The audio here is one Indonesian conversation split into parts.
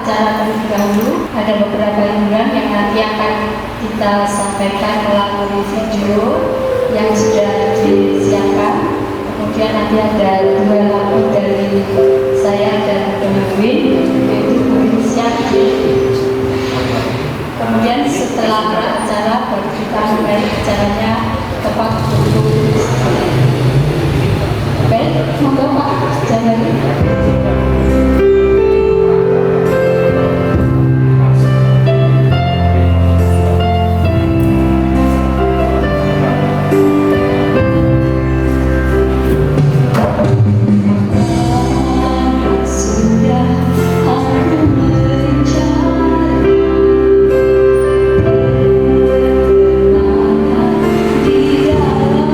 acara terlebih dahulu. Ada beberapa hiburan yang nanti akan kita sampaikan melalui video yang sudah disiapkan. Kemudian nanti ada 2 lagu dari saya dan Penguin, yaitu Indonesia. Kemudian setelah acara baru kita mulai acaranya tepat pukul 9. Baik, monggo Pak, jangan. Di dalam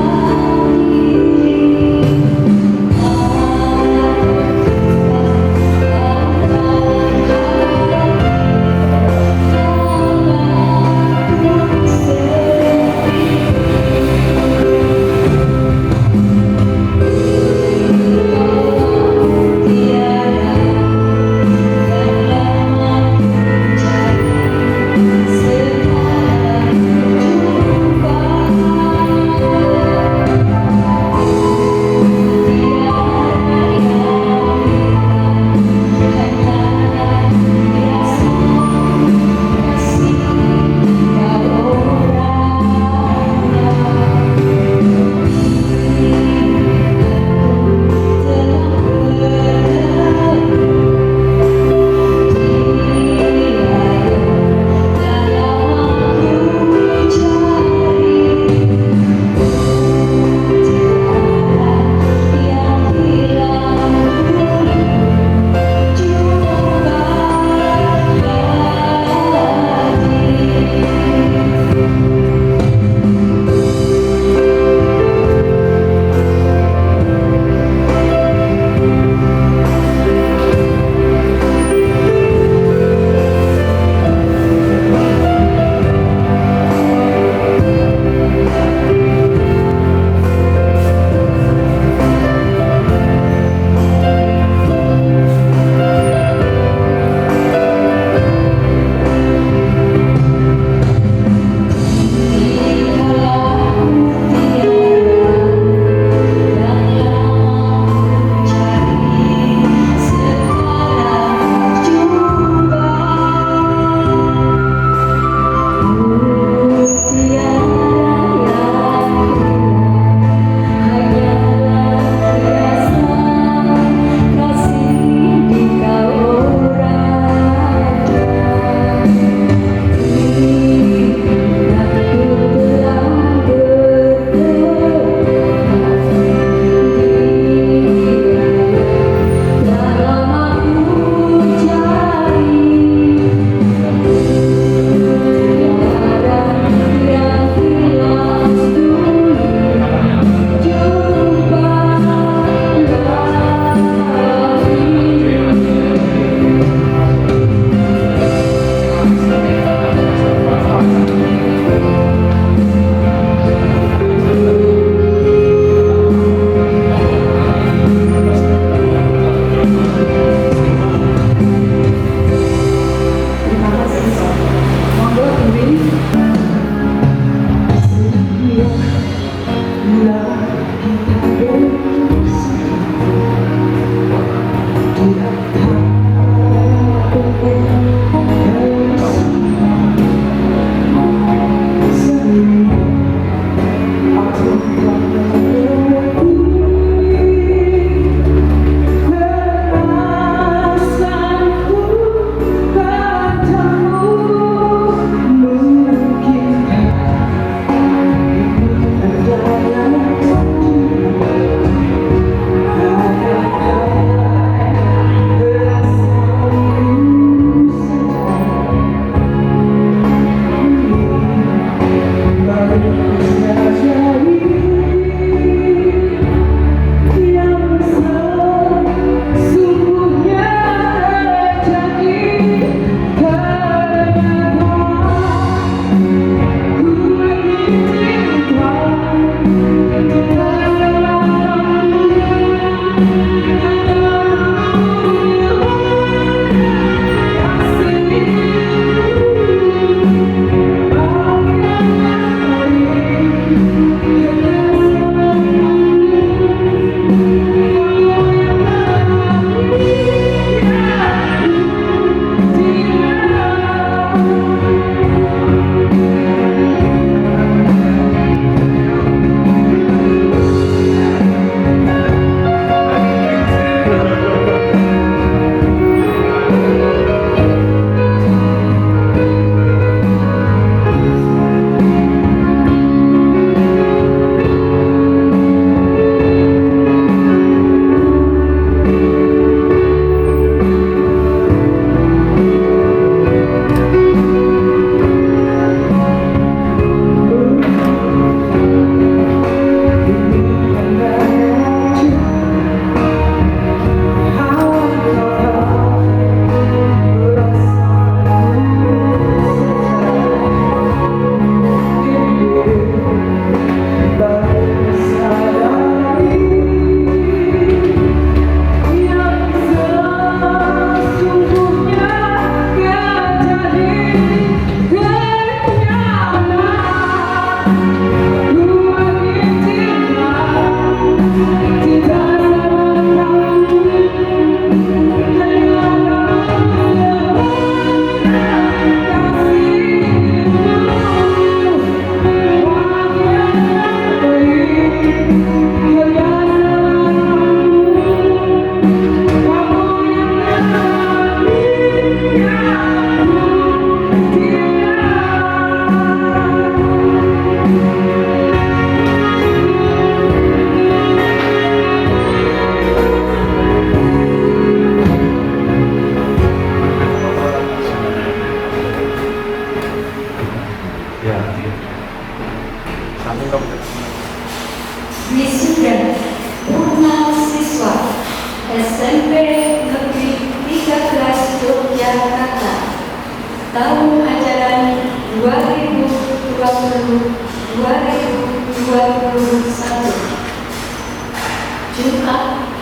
Jumat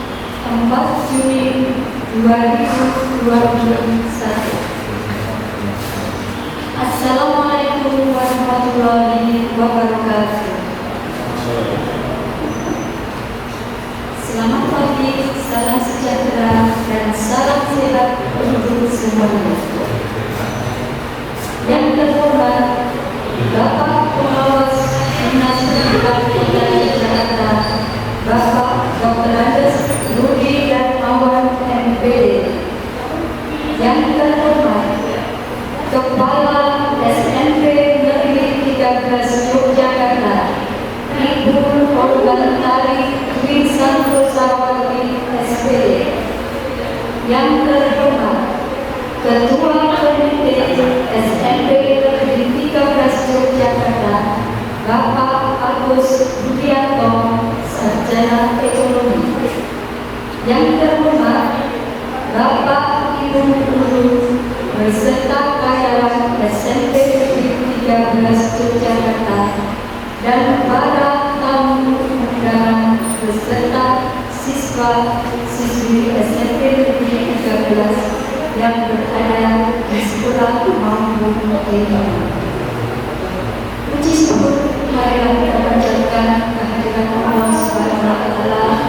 4 Juni 2021. Assalamualaikum warahmatullahi wabarakatuh. Selamat pagi, salam sejahtera, dan salam sehat untuk semuanya. Yang terhormat Bapak Pengawas Dinas Pendidikan Kota Jakarta, Bapak Dr. Andes Budi Darmawan MPD. Yang terhormat Kepala SMP Negeri 13 Yogyakarta, Ibu Korban Tari Dwi Santosawati SPD. Yang terhormat Ketua Komite SMP Negeri 13 Yogyakarta, Bapak Agus Budianto, Sarjana Ekonomi. Yang terhormat Bapak Ibu Guru beserta karyawan SMP Negeri 13 Yogyakarta dan para tamu undangan beserta siswa-siswi SMP Negeri 13 yang berada di sekolah maupun ini. Puji syukur marilah kita panjatkan kehadiran Allah Subhanahu wa Ta'ala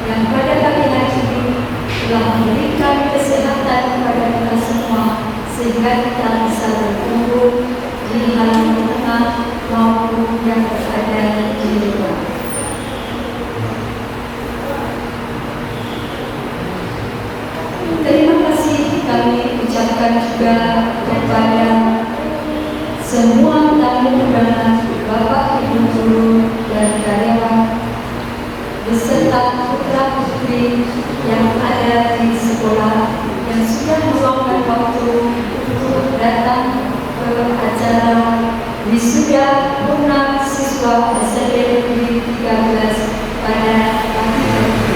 yang pada pagi hari ini telah memberikan kesehatan kepada kita semua sehingga kita bisa berkumpul di halaman rumah maupun yang berada di luar. Terima kasih kami ucapkan juga kepada semua tamu undangan, Bapak Ibu Guru dan karyawan beserta putra putri yang ada di sekolah yang sudah meluangkan waktu untuk datang ke acara wisuda purna siswa SMP Negeri 13 pada pagi hari ini.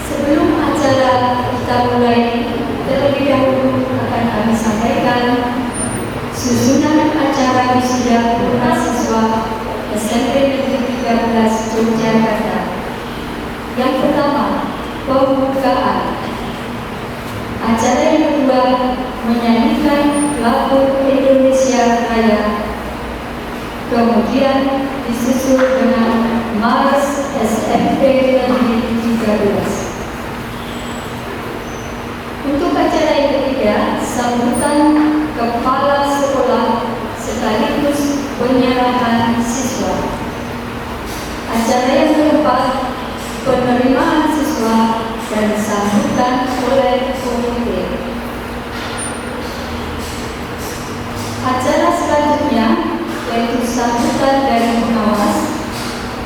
Sebelum acara kita mulai, terlebih dahulu akan kami sampaikan susunan acara wisuda purna siswa SMP Negeri 13 Yogyakarta. Yang pertama, pembukaan. Acara yang kedua, menyanyikan lagu Indonesia Raya. Kemudian disusul dengan Mars SMP Negeri 13. Untuk acara yang ketiga, sambutan kepala sekolah sekaligus penyerahan siswa. Acara yang keempat, penerimaan siswa dan sambutan oleh komite. Acara selanjutnya yaitu sambutan dari pengawas,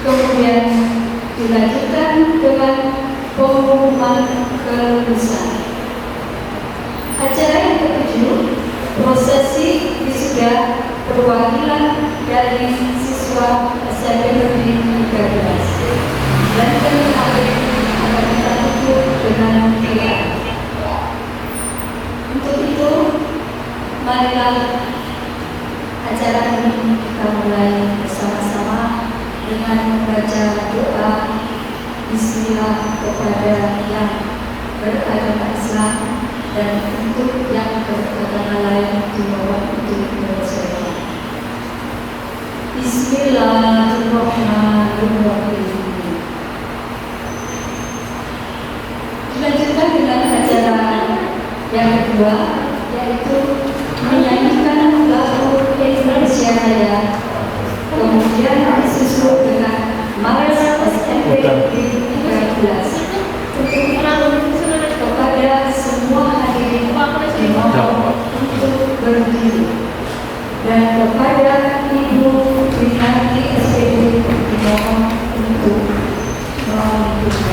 kemudian dilanjutkan dengan pengumuman kelulusan. Acara yang ketujuh, prosesi wisuda perwakilan dari siswa SMP Negeri 13. Dan terakhir akan kita tutup dengan doa. Untuk itu, marilah acara ini kita mulai bersama-sama dengan membaca doa Bismillah kepada yang beragama Islam dan untuk yang beragama lain dibawa untuk bersolat. Bismillahirrahmanirrahim. Dilanjutkan dengan acara yang kedua, yaitu menyanyikan lagu Indonesia Raya. Kemudian disusul dengan Mars SMP Negeri 13. Kepada semua hadirin dimohon untuk berdiri, dan kepada Ibu Winarti SPD dimohon untuk memimpin.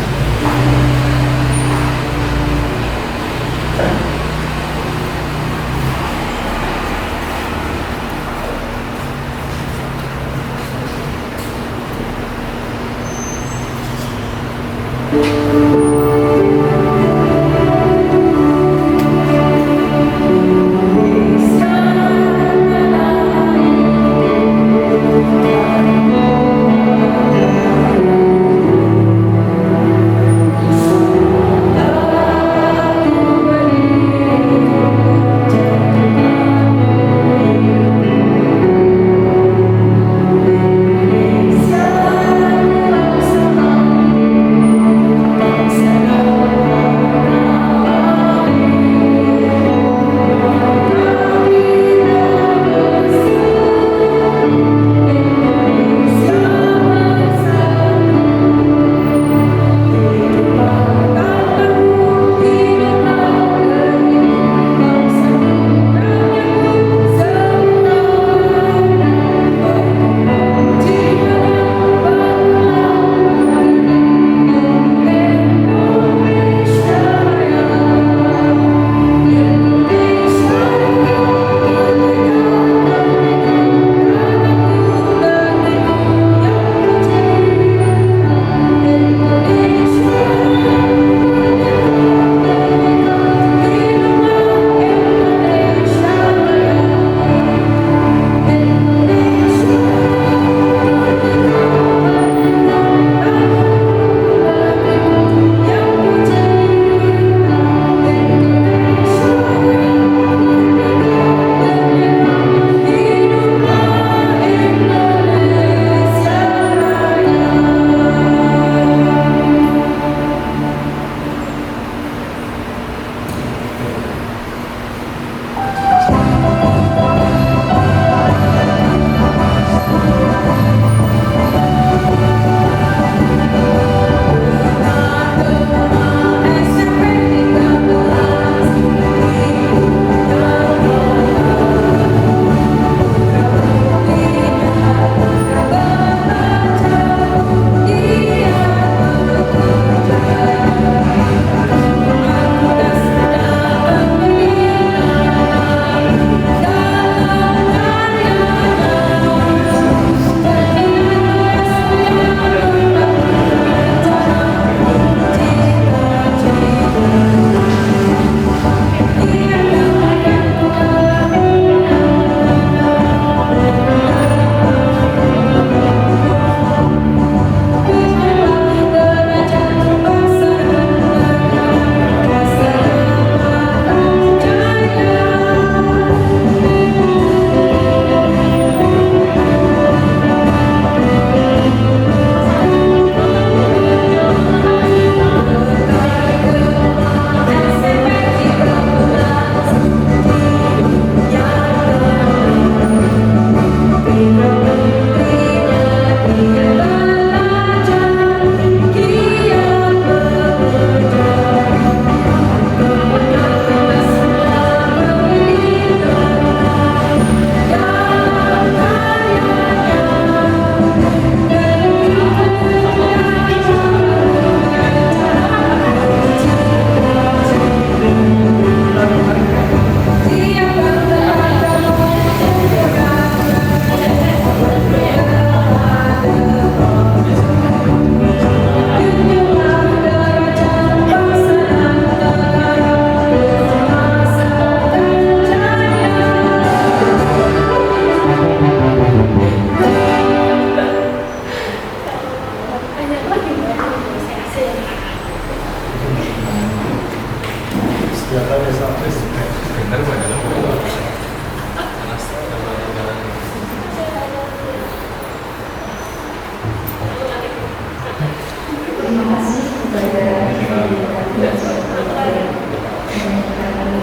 Terima kasih kepada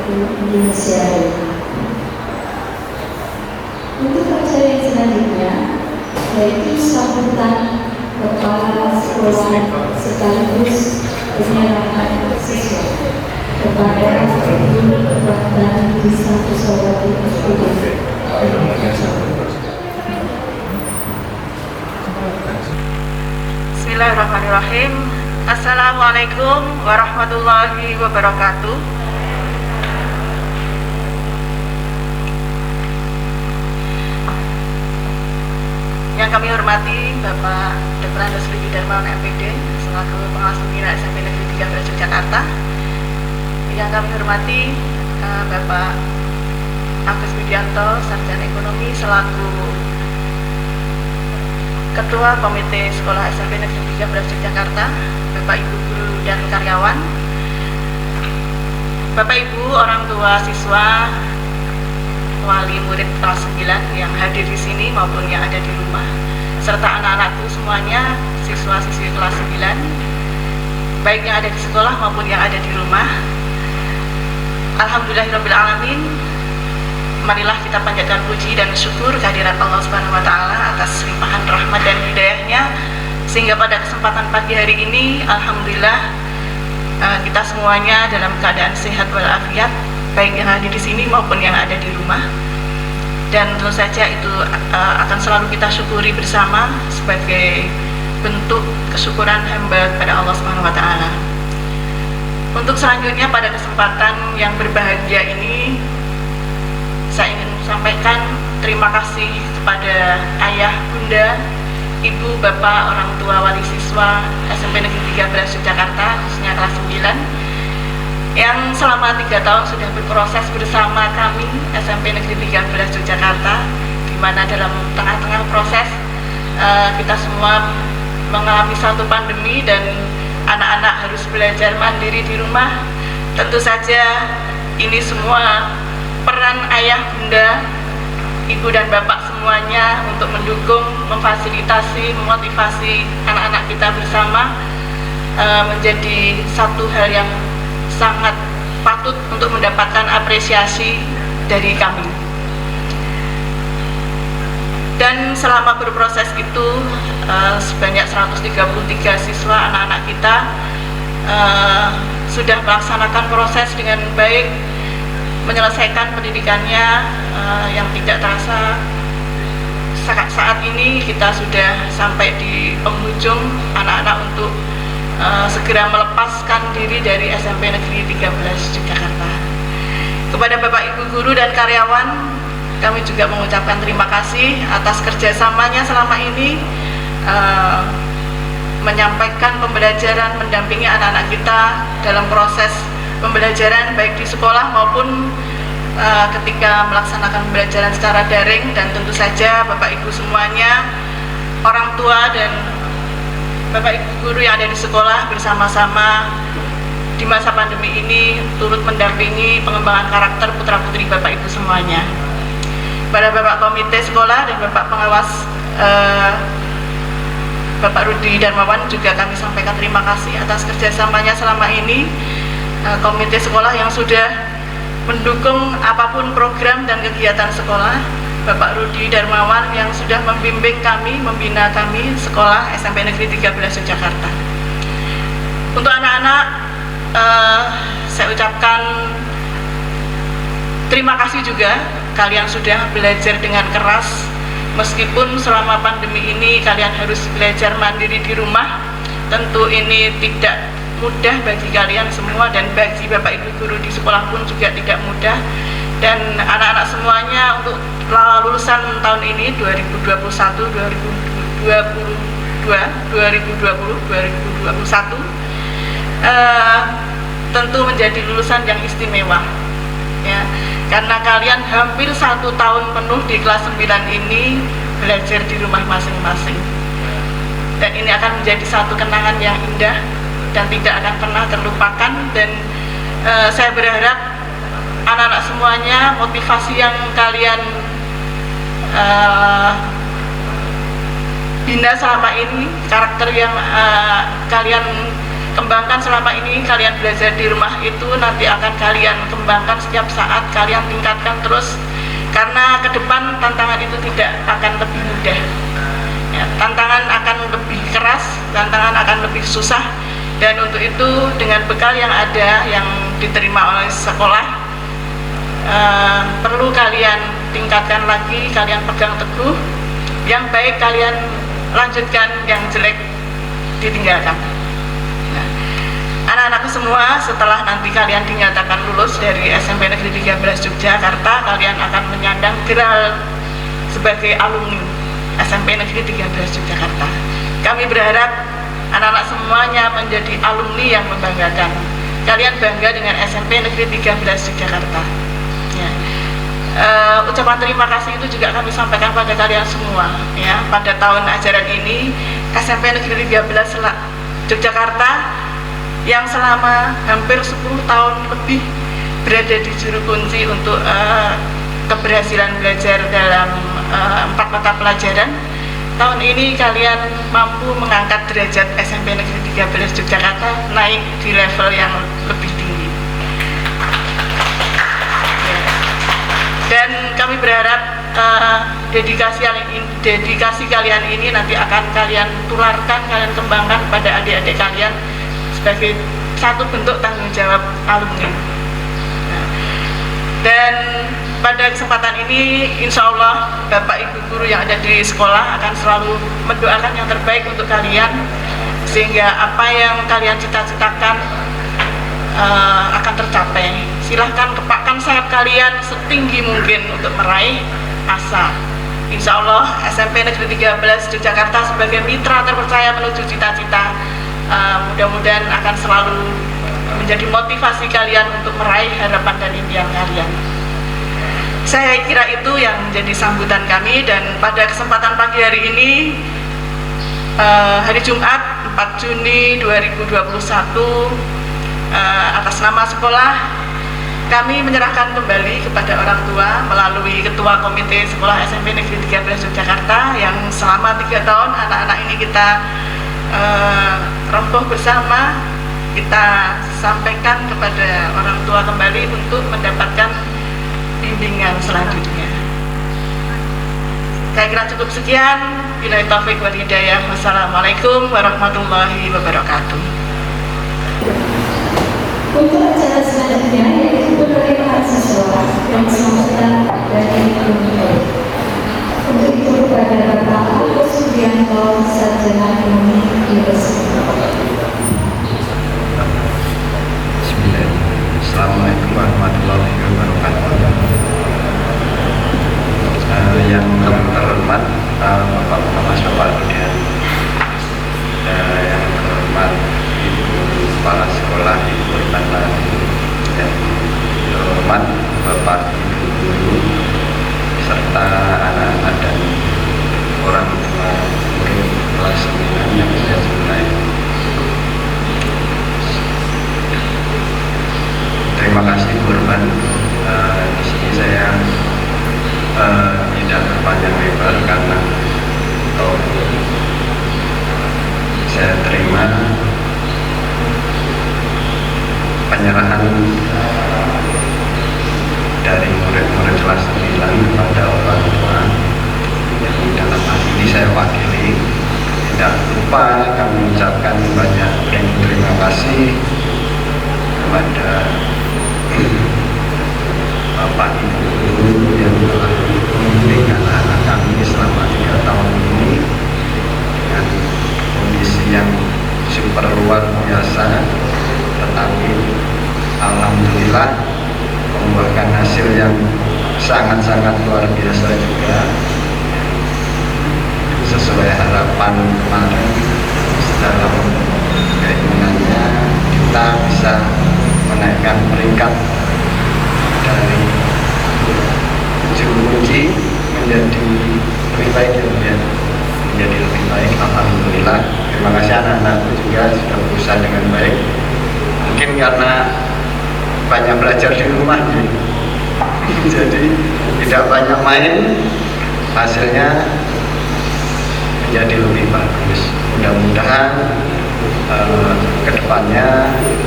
Indonesia. Untuk acara yang selanjutnya yaitu sambutan kepala sekolah sekaligus penyerahan siswa kepada Ibu Kepala Desa Pusawati SPD. Bismillahirrahmanirrahim. Assalamualaikum warahmatullahi wabarakatuh. Yang kami hormati Bapak Dr. Andes Rudi Darmawan MPD selaku Pengawas Pembina SMP Negeri 13 Yogyakarta. Yang kami hormati Bapak Agus Widianto, Sarjana Ekonomi selaku Ketua Komite Sekolah SMP Negeri 13 Yogyakarta, Bapak Ibu guru dan karyawan, Bapak Ibu orang tua siswa, wali murid kelas 9 yang hadir di sini maupun yang ada di rumah, serta anak-anakku semuanya, siswa-siswi kelas 9, baik yang ada di sekolah maupun yang ada di rumah. Alhamdulillahirabbil alamin. Marilah kita panjatkan puji dan syukur kehadirat Allah Subhanahu wa taala atas limpahan rahmat dan hidayahnya sehingga pada kesempatan pagi hari ini alhamdulillah kita semuanya dalam keadaan sehat walafiat, baik yang hadir di sini maupun yang ada di rumah. Dan tentu saja itu akan selalu kita syukuri bersama sebagai bentuk kesyukuran hamba kepada Allah Subhanahu wa taala. Untuk selanjutnya pada kesempatan yang berbahagia ini saya ingin sampaikan terima kasih kepada ayah, bunda, ibu, bapak, orang tua, wali siswa SMP Negeri 13 Yogyakarta, khususnya kelas 9, yang selama 3 tahun sudah berproses bersama kami SMP Negeri 13 Yogyakarta, di mana dalam tengah-tengah proses kita semua mengalami satu pandemi dan anak-anak harus belajar mandiri di rumah. Tentu saja ini semua peran ayah, bunda, ibu dan bapak semuanya untuk mendukung, memfasilitasi, memotivasi anak-anak kita bersama menjadi satu hal yang sangat patut untuk mendapatkan apresiasi dari kami. Dan selama berproses itu sebanyak 133 siswa anak-anak kita sudah melaksanakan proses dengan baik, menyelesaikan pendidikannya yang tidak terasa saat ini kita sudah sampai di penghujung anak-anak untuk segera melepaskan diri dari SMP Negeri 13 Yogyakarta. Kepada Bapak Ibu guru dan karyawan, kami juga mengucapkan terima kasih atas kerjasamanya selama ini menyampaikan pembelajaran, mendampingi anak-anak kita dalam proses pembelajaran baik di sekolah maupun ketika melaksanakan pembelajaran secara daring. Dan tentu saja Bapak Ibu semuanya, orang tua dan Bapak Ibu guru yang ada di sekolah bersama-sama di masa pandemi ini turut mendampingi pengembangan karakter putra-putri Bapak Ibu semuanya. Pada Bapak Komite Sekolah dan Bapak Pengawas Bapak Rudi Darmawan juga kami sampaikan terima kasih atas kerjasamanya selama ini. Komite sekolah yang sudah mendukung apapun program dan kegiatan sekolah, Bapak Rudi Darmawan yang sudah membimbing kami, membina kami sekolah SMP Negeri 13 Yogyakarta. Untuk anak-anak, saya ucapkan terima kasih juga, kalian sudah belajar dengan keras, meskipun selama pandemi ini kalian harus belajar mandiri di rumah. Tentu ini tidak mudah bagi kalian semua dan bagi Bapak Ibu guru di sekolah pun juga tidak mudah. Dan anak-anak semuanya untuk lulusan tahun ini 2021-2022 2020-2021 tentu menjadi lulusan yang istimewa ya, karena kalian hampir 1 tahun penuh di kelas 9 ini belajar di rumah masing-masing, dan ini akan menjadi satu kenangan yang indah dan tidak akan pernah terlupakan. Dan saya berharap anak-anak semuanya, motivasi yang kalian bina selama ini, karakter yang kalian kembangkan selama ini, kalian belajar di rumah itu nanti akan kalian kembangkan setiap saat, kalian tingkatkan terus, karena ke depan tantangan itu tidak akan lebih mudah ya, tantangan akan lebih keras, tantangan akan lebih susah. Dan untuk itu dengan bekal yang ada, yang diterima oleh sekolah, perlu kalian tingkatkan lagi, kalian pegang teguh, yang baik kalian lanjutkan, yang jelek ditinggalkan. Anak-anakku semua, setelah nanti kalian dinyatakan lulus dari SMP Negeri 13 Yogyakarta, kalian akan menyandang gelar sebagai alumni SMP Negeri 13 Yogyakarta. Kami berharap anak-anak semuanya menjadi alumni yang membanggakan. Kalian bangga dengan SMP Negeri 13 Yogyakarta ya. Ucapan terima kasih itu juga kami sampaikan pada kalian semua ya. Pada tahun ajaran ini SMP Negeri 13 Yogyakarta yang selama hampir 10 tahun lebih berada di juru kunci untuk keberhasilan belajar dalam 4 mata pelajaran, tahun ini kalian mampu mengangkat derajat SMP Negeri 13 Yogyakarta naik di level yang lebih tinggi. Dan kami berharap dedikasi kalian ini nanti akan kalian tularkan, kalian kembangkan pada adik-adik kalian sebagai satu bentuk tanggung jawab alumni. Dan pada kesempatan ini insya Allah Bapak Ibu guru yang ada di sekolah akan selalu mendoakan yang terbaik untuk kalian, sehingga apa yang kalian cita-citakan akan tercapai. Silahkan kepakkan sayap kalian setinggi mungkin untuk meraih asa. Insya Allah SMP Negeri 13 Yogyakarta sebagai mitra terpercaya menuju cita-cita mudah-mudahan akan selalu menjadi motivasi kalian untuk meraih harapan dan impian kalian. Saya kira itu yang menjadi sambutan kami. Dan pada kesempatan pagi hari ini, hari Jumat 4 Juni 2021, atas nama sekolah kami menyerahkan kembali kepada orang tua melalui Ketua Komite Sekolah SMP Negeri 13 Yogyakarta yang selama 3 tahun anak-anak ini kita roboh bersama, kita sampaikan kepada orang tua kembali untuk mendapatkan bimbingan selanjutnya. Saya kira cukup sekian. Billahi taufiq wal hidayah. Wassalamualaikum warahmatullahi wabarakatuh. Untuk acara selanjutnya yaitu penerima mahasiswa yang bersangkutan dari Indonesia. Untuk itu kepada Bapak Agus Subianto, Sarjana Ekonomi Universitas. Assalamualaikum warahmatullahi wabarakatuh. Yang terhormat Bapak Mas Bapak dan yang terhormat Ibu Kepala Sekolah Ibu Urban, dan terhormat Bapak Ibu Guru serta anak-anak dan orang tua murid kelas 9 yang saya cintai. Terima kasih Bu Urban. Di sini saya tidak berpanjang lebar karena saya terima penyerahan dari murid-murid kelas 9 kepada orang tua yang dalam hal ini saya wakili. Tidak lupa kami ucapkan banyak terima kasih kepada Bapak Ibu Guru yang telah memberikan anak kami selama 3 tahun ini dengan kondisi yang super luar biasa, tetapi alhamdulillah membuahkan hasil yang sangat-sangat luar biasa juga, sesuai harapan kemarin alhamdulillah. Terima kasih anak-anakku juga sudah berusaha dengan baik. Mungkin karena banyak belajar di rumah nih. Jadi tidak banyak main, hasilnya menjadi lebih bagus. Mudah-mudahan kedepannya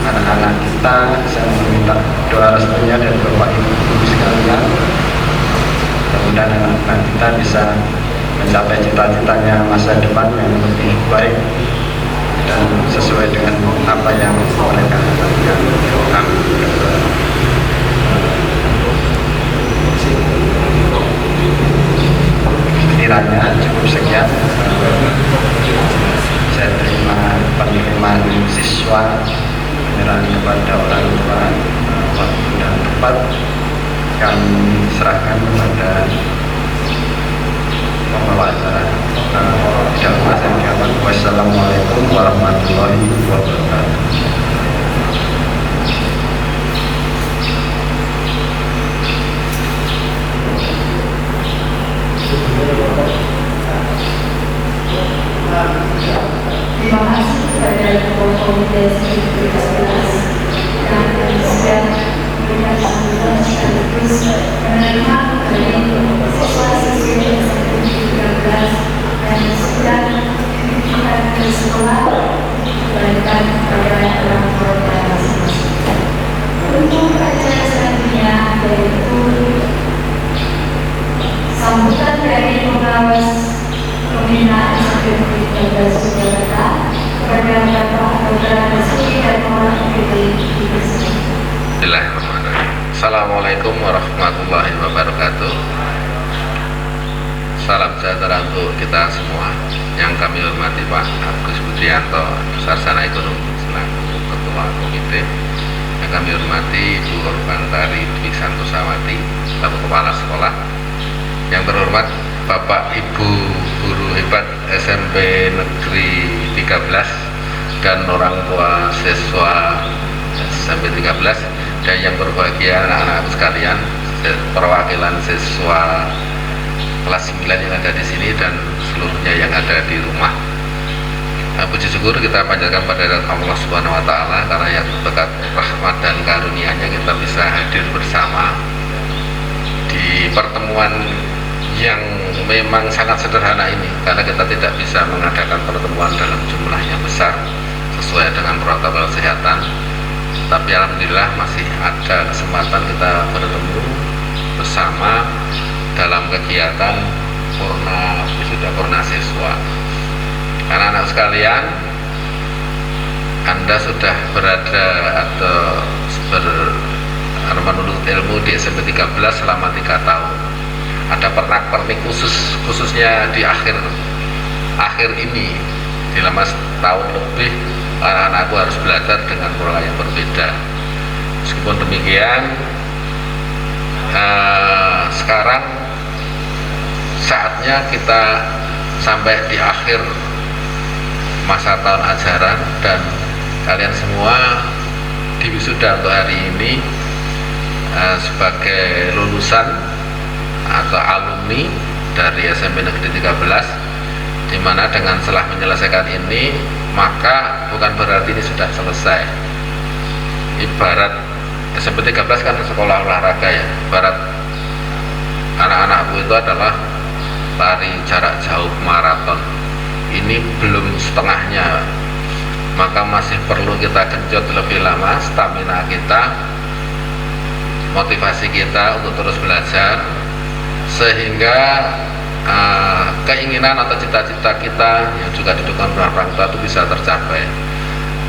anak-anak kita, saya meminta doa restunya dari Bapak Ibu sekalian. Mudah-mudahan anak-anak kita bisa mencapai cita-citanya masa depan yang lebih baik dan sesuai dengan apa yang mereka harapkan. Kiranya cukup sekian. Saya terima penerimaan siswa, penyerahan kepada orang tua, waktu dan tempat kami serahkan kepada pembawa acara. Wassalamualaikum warahmatullahi wabarakatuh. Terima kasih kepada Ketua Komite 2013 yang sudah memberikan sambutan sekaligus menerima dari siswa-siswi SMP 13 dan sudah dikirimkan ke sekolah diberikan kepada orang tua masing-masing. Untuk acara selanjutnya yaitu sambutan dari pengawas pembinaan SMP 13 Jakarta kepada Bapak Dr. Basuki dan Orang PD. Bismillahirrahmanirrahim. Assalamualaikum warahmatullahi wabarakatuh. Salam sejahtera untuk kita semua. Yang kami hormati Pak Agus Budrianto, Sarjana Ekonomi selaku Ketua Komite. Yang kami hormati Ibu Hormantari Dwi Santosawati selaku Kepala Sekolah. Yang terhormat Bapak Ibu guru hebat SMP Negeri 13 dan orang tua siswa SMP 13, dan yang berbahagia anak-anak sekalian, perwakilan siswa kelas 9 yang ada di sini dan seluruhnya yang ada di rumah. Puji syukur kita panjatkan pada Allah Subhanahu wa taala karena yang berkat rahmat dan karunia-Nya kita bisa hadir bersama di pertemuan yang memang sangat sederhana ini, karena kita tidak bisa mengadakan pertemuan dalam jumlah yang besar sesuai dengan protokol kesehatan. Tapi alhamdulillah masih ada kesempatan kita bertemu bersama dalam kegiatan wisuda purna siswa. Anak-anak sekalian, Anda sudah berada atau menuntut ilmu di SMP 13 selama 3 tahun. Ada pernak-pernik khususnya di akhir ini, selama setahun lebih anak-anakku harus belajar dengan pola yang berbeda. Meskipun demikian, sekarang saatnya kita sampai di akhir masa tahun ajaran dan kalian semua diwisuda untuk hari ini sebagai lulusan atau alumni dari SMP Negeri 13, di mana dengan setelah menyelesaikan ini maka bukan berarti ini sudah selesai. Ibarat SMP 13 kan sekolah olahraga ya, ibarat anak-anakku itu adalah lari jarak jauh maraton. Ini belum setengahnya, maka masih perlu kita genjot lebih lama stamina kita, motivasi kita untuk terus belajar, sehingga keinginan atau cita-cita kita yang juga didukung oleh orang tua itu bisa tercapai.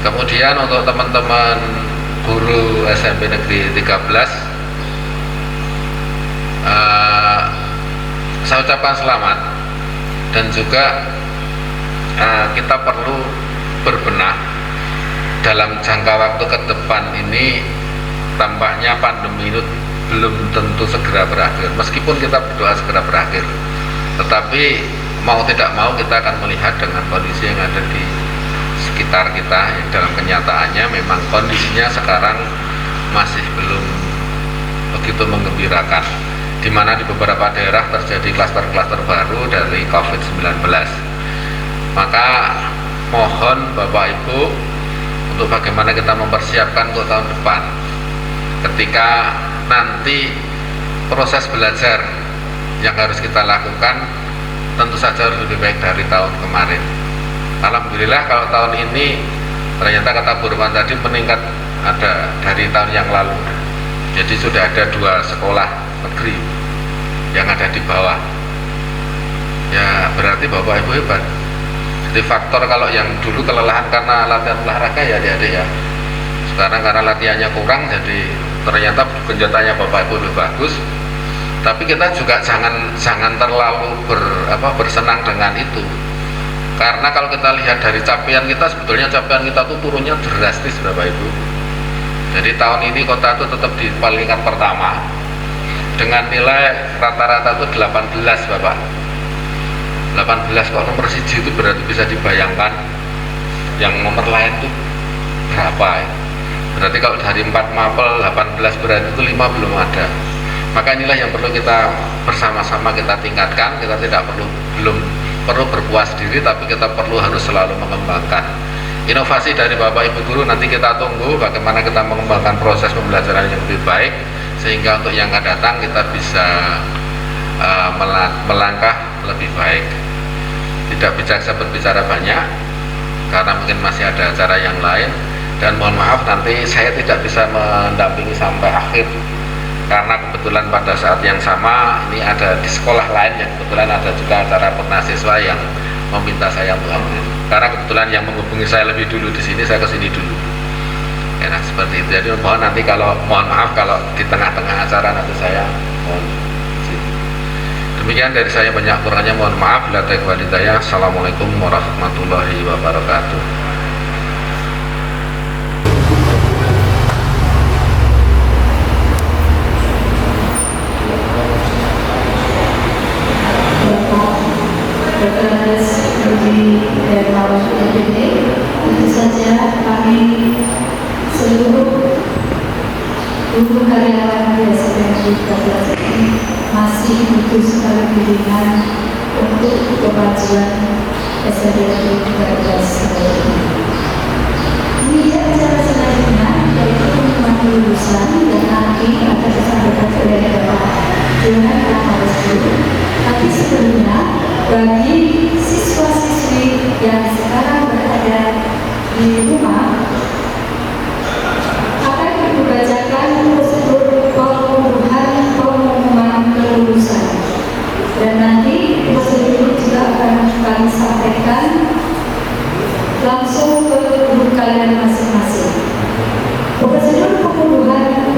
Kemudian untuk teman-teman guru SMP Negeri 13, saya ucapkan selamat, dan juga kita perlu berbenah dalam jangka waktu ke depan ini. Tampaknya pandemi itu belum tentu segera berakhir, meskipun kita berdoa segera berakhir, tetapi mau tidak mau kita akan melihat dengan kondisi yang ada di sekitar kita yang dalam kenyataannya memang kondisinya sekarang masih belum begitu menggembirakan, di mana di beberapa daerah terjadi klaster-klaster baru dari COVID-19. Maka mohon Bapak Ibu untuk bagaimana kita mempersiapkan untuk tahun depan ketika nanti proses belajar yang harus kita lakukan tentu saja harus lebih baik dari tahun kemarin. Alhamdulillah kalau tahun ini ternyata kata Bu Roman tadi meningkat ada dari tahun yang lalu. Jadi sudah ada 2 sekolah negeri yang ada di bawah. Ya berarti Bapak Ibu hebat. Jadi faktor kalau yang dulu kelelahan karena latihan olahraga ya adik-adik ya. Sekarang karena latihannya kurang jadi ternyata genjotannya Bapak Ibu lebih bagus. Tapi kita juga jangan terlalu bersenang dengan itu. Karena kalau kita lihat dari capaian kita, sebetulnya capaian kita tuh turunnya drastis Bapak Ibu. Jadi tahun ini kota itu tetap di peringkat pertama dengan nilai rata-rata itu 18 Bapak. 18 kok nomor 1 itu berarti bisa dibayangkan yang nomor lain itu berapa ya? Berarti kalau dari 4 mapel 18 berarti itu 5 belum ada. Maka inilah yang perlu kita bersama-sama kita tingkatkan. Kita belum perlu berpuas diri, tapi kita harus selalu mengembangkan inovasi dari Bapak Ibu Guru. Nanti kita tunggu bagaimana kita mengembangkan proses pembelajaran yang lebih baik sehingga untuk yang akan datang kita bisa melangkah lebih baik. Tidak bijaksa berbicara banyak karena mungkin masih ada acara yang lain, dan mohon maaf nanti saya tidak bisa mendampingi sampai akhir karena kebetulan pada saat yang sama ini ada di sekolah lain yang kebetulan ada juga acara pernasiswa yang meminta saya untuk ambil. Karena kebetulan yang menghubungi saya lebih dulu di sini, saya ke sini dulu. Ya, nah, seperti itu. Jadi mohon nanti mohon maaf kalau di tengah-tengah acara nanti saya mohon. Demikian dari saya, banyak kurangnya mohon maaf. Bila taufiq wal hidayah. Assalamualaikum warahmatullahi wabarakatuh. Dan Mawar PBB, tentu saja kami seluruh guru karyawan di SMP 13 ini masih butuh sekali bimbingan untuk kemajuan SMP 13 ini. Kemudian acara selanjutnya yaitu pengumuman lulusan yang nanti akan disampaikan oleh Bapak Johan Rahmarestu. Tapi sebelumnya bagi siswa-siswi yang sekarang berada di rumah akan dibacakan prosedur pengumuman kelulusan, dan nanti prosedur ini juga akan kami sampaikan langsung ke guru kalian masing-masing. Prosedur pengumuman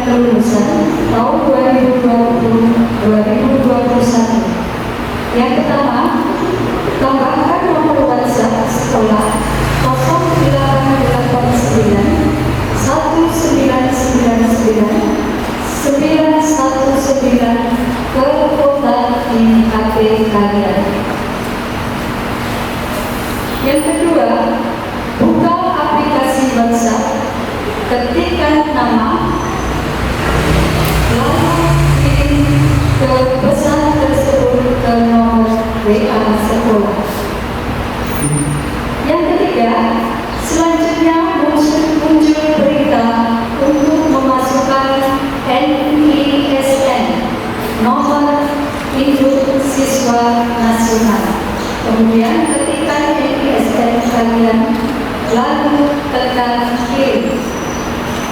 kelulusan tahun 2020-2021. Yang pertama, tambahkan nomor WhatsApp sekolah 0889 1999 919 ke kota di HP kalian. Yang kedua, buka aplikasi WhatsApp, ketikkan nama, lalu kirim ke pesan tersebut ke nomor WA sekolah. Yang ketiga, selanjutnya muncul berita untuk memasukkan NISN, nomor induk siswa nasional. Kemudian ketikkan NISN kalian, lalu tekan kirim.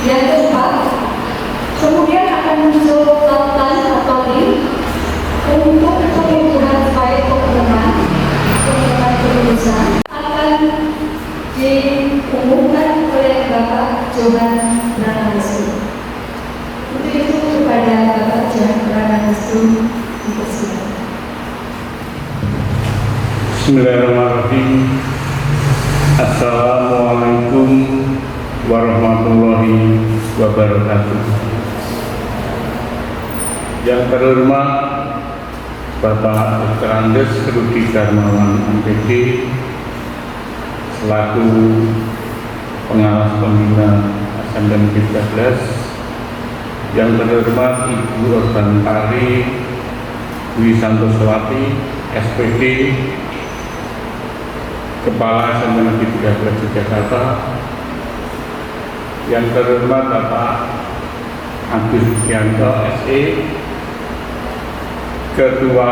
Yang keempat, kemudian akan muncul tautan atau link untuk pengunduhan file pengumuman kelulusan akan diumumkan oleh Bapak Johan Rahmarestu. Untuk itu kepada Bapak Johan Rahmarestu dipersilakan. Bismillahirrahmanirrahim. Assalamualaikum warahmatullahi wabarakatuh. Yang terhormat Bapak Dr. Andes Rudi Darmawan MPD selaku pengawas pembina SMP 13, yang terhormat Ibu Urbantari Dwi Santoswati SPD Kepala SMP Negeri 13 Jakarta, yang terhormat Bapak Agus Budianto SE, Ketua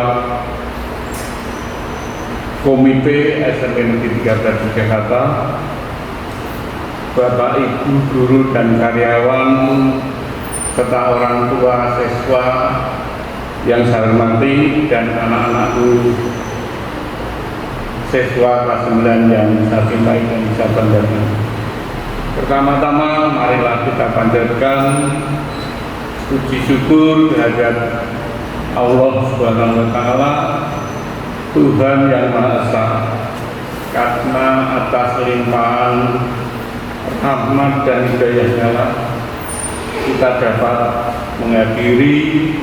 Komite SMP Negeri 13 Jakarta, Bapak Ibu guru dan karyawan serta orang tua siswa yang saya hormati, dan anak-anakku siswa kelas 9 yang saya cintai dan saya banggakan. Pertama-tama marilah kita panjatkan puji syukur terhadap Allah Subhanahu wa Ta'ala, Tuhan yang Maha Esa, karena atas limpahan rahmat dan hidayahnya lah kita dapat menghadiri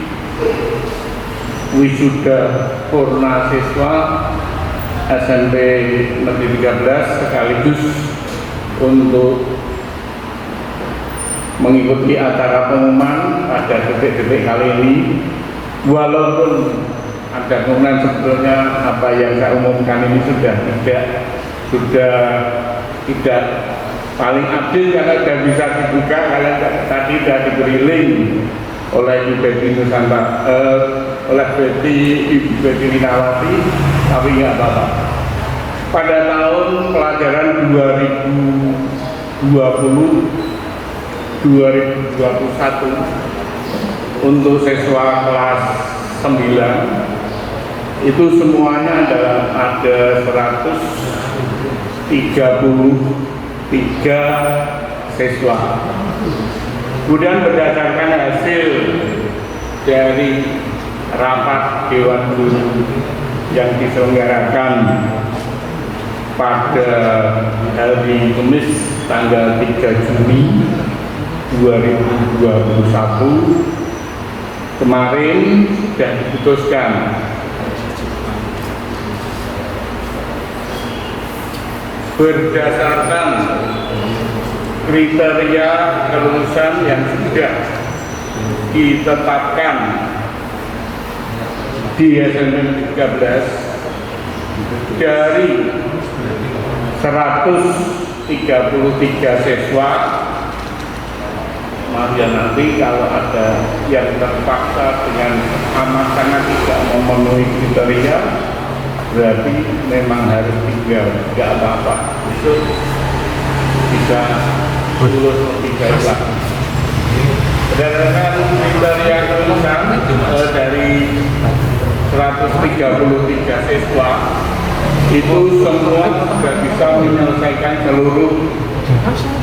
wisuda purna siswa SMP Negeri 13 sekaligus untuk mengikuti acara pengumuman pada detik-detik kali ini. Walaupun ada kemungkinan sebetulnya apa yang saya umumkan ini sudah tidak paling update karena sudah bisa dibuka, kalian tadi sudah diberi link oleh Ibu Betty Nusantara, oleh Ibu Betty Linawati, tapi nggak apa-apa. Pada tahun pelajaran 2020-2021 untuk siswa kelas 9 itu semuanya adalah ada 133 siswa. Kemudian berdasarkan hasil dari rapat Dewan Guru yang diselenggarakan pada hari Kamis tanggal 3 Juni 2021 kemarin sudah diputuskan berdasarkan kriteria kelulusan yang sudah ditetapkan di SMP 13 dari 133 siswa. Maaf ya, nanti kalau ada yang terpaksa dengan amat sangat tidak memenuhi kriteria, berarti memang harus tinggal, tidak apa-apa, itu bisa lulus lebih baik lagi. Berdasarkan kriteria kelulusan dari 133 siswa itu semua sudah bisa menyelesaikan seluruh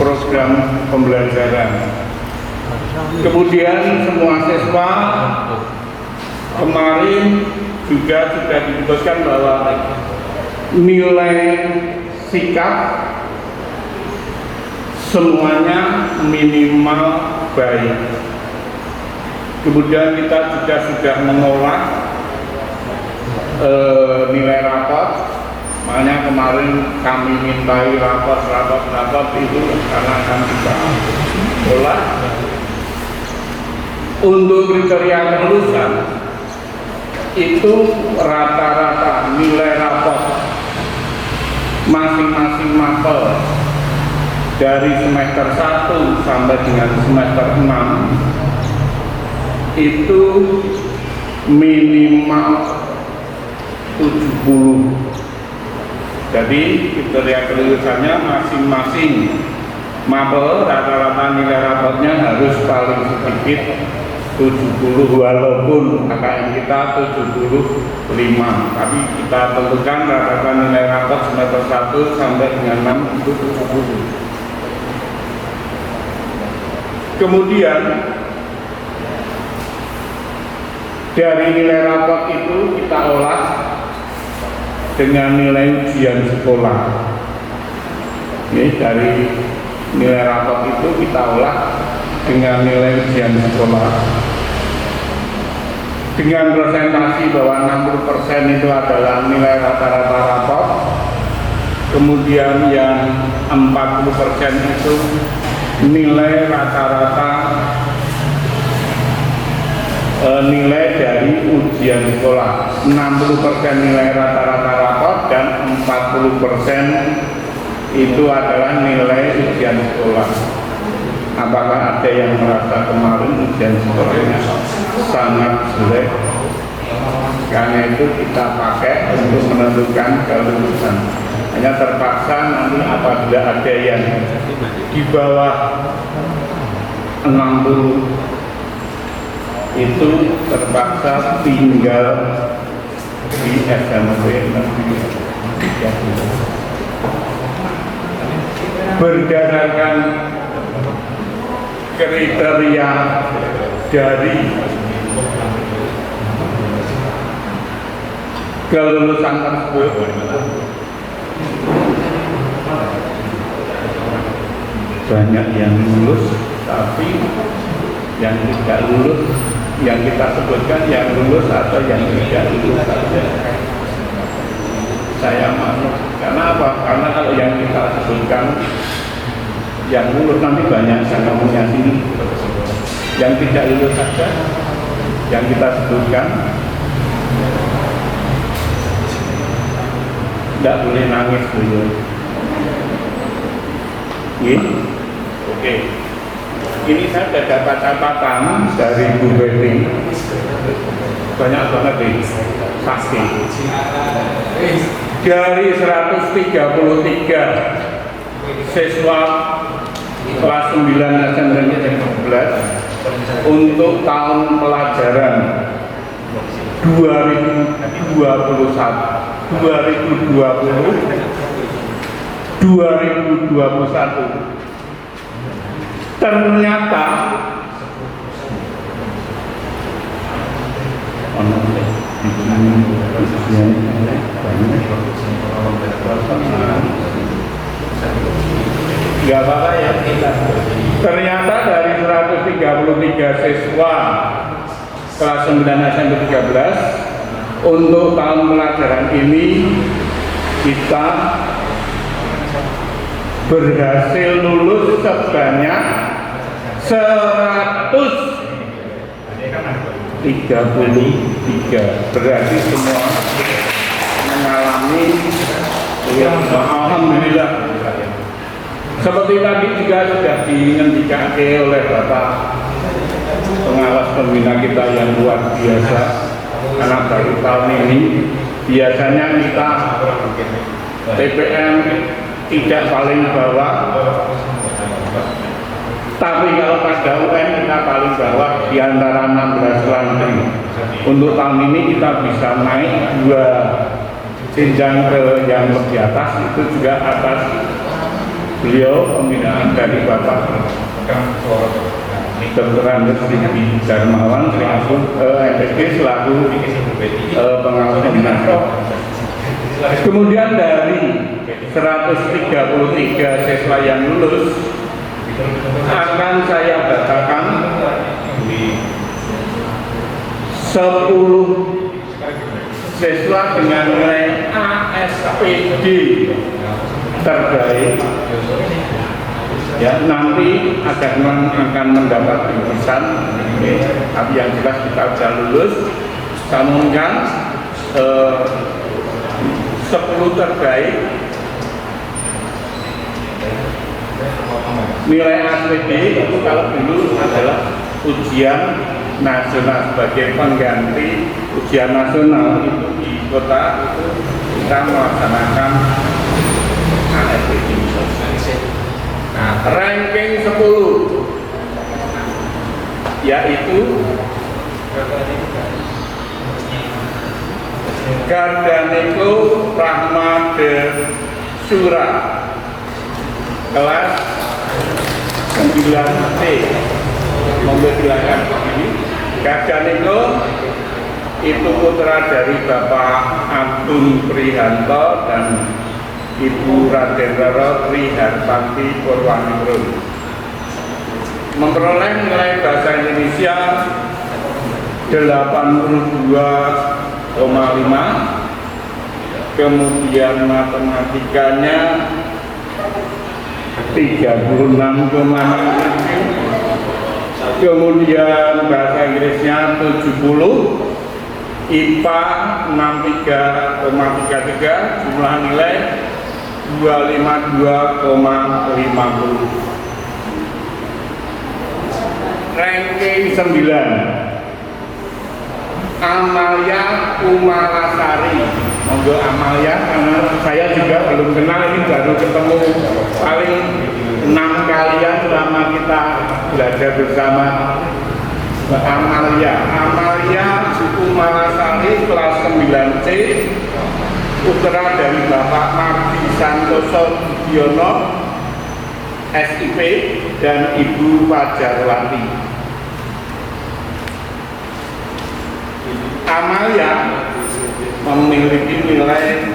program pembelajaran. Kemudian semua siswa kemarin juga sudah diputuskan bahwa nilai sikap semuanya minimal baik. Kemudian kita juga sudah mengolah nilai rapot, makanya kemarin kami mintai rapot itu karena akan kita olah. Untuk kriteria kelulusan itu rata-rata nilai rapot masing-masing mapel dari semester 1 sampai dengan semester 6 itu minimal 70. Jadi kriteria kelulusannya masing-masing mapel rata-rata nilai rapotnya harus paling sedikit 70, walaupun KKM kita 75, tapi kita tentukan rata-rata nilai rapot semester 1 sampai dengan 6 itu 70. Kemudian dari nilai rapot itu kita olah dengan nilai ujian sekolah. Ini dari nilai rapot itu kita olah dengan nilai ujian sekolah dengan presentasi bahwa 60% itu adalah nilai rata-rata rapot, kemudian yang 40% itu nilai rata-rata nilai dari ujian sekolah. 60% nilai rata-rata rapot dan 40% itu adalah nilai ujian sekolah. Apakah ada yang merasa kemarin ujian sekolahnya sangat jelek? Karena itu kita pakai untuk menentukan kelulusan. Hanya terpaksa nanti apabila ada yang di bawah 60 itu terpaksa tinggal di SMP negeri 30. Berdasarkan kriteria dari kelulusan tersebut, banyak yang lulus, tapi yang tidak lulus, yang kita sebutkan yang lulus atau yang tidak lulus saja. Saya maklum. Karena apa? Karena kalau yang kita sebutkan yang lulus nanti banyak yang ngomongnya sini. Yang tidak lulus saja, yang kita sebutkan, tidak boleh nangis dulu. Oke. Ini saya sudah dapat catatan dari Bu Betty. Banyak banget nih, pasti. Dari 133 siswa kelas 9 SMP 11 untuk tahun pelajaran 2021 ternyata nggak apa-apa ya, ternyata dari 133 siswa kelas 9 SMP 13 untuk tahun pelajaran ini kita berhasil lulus sebanyak 133, berarti semua mengalami alhamdulillah. Seperti tadi juga sudah diingatkan oleh Bapak pengawas pembina kita yang luar biasa, karena baru tahun ini biasanya kita TPM tidak paling bawah, tapi kalau pada UN kita paling bawah di antara 16 lantri. Untuk tahun ini kita bisa naik 2 jenjang ke yang lebih atas, itu juga atas beliau pembinaan dari Bapak Dr. Andes Darmawan MPD selaku pengawas pembinaan. Kemudian dari 133 siswa yang lulus akan saya bacakan 10 siswa dengan nilai ASPD terbaik. Ya, nanti akan mendapat bingkisan, tapi yang jelas kita sudah lulus. Kemudian 10 terbaik nilai ASPD itu kalau dulu adalah ujian nasional sebagai pengganti ujian nasional, itu di kota itu kita melaksanakan ASPD. Nah, ranking 10 yaitu Gardaniko Rahmade Sura kelas 9C. Monggo silakan ini. Gardaniko itu putra dari Bapak Agung Prihanto dan Ibu Radendra Trihartanti Purwaningrum. Memperoleh nilai bahasa Indonesia 82,5, kemudian matematikanya 36,6, kemudian bahasa Inggrisnya 70, IPA 63,33, jumlah nilai 252,50. Ranking 9, Amalia Kumarasari. Monggo Amalia, karena saya juga belum kenal, ini baru ketemu paling 6 kalian selama kita belajar bersama. Amalia Kumarasari kelas 9C, putra dari Bapak Mardi Santoso Budiono SIP dan Ibu Fajarwati. Amalia memiliki nilai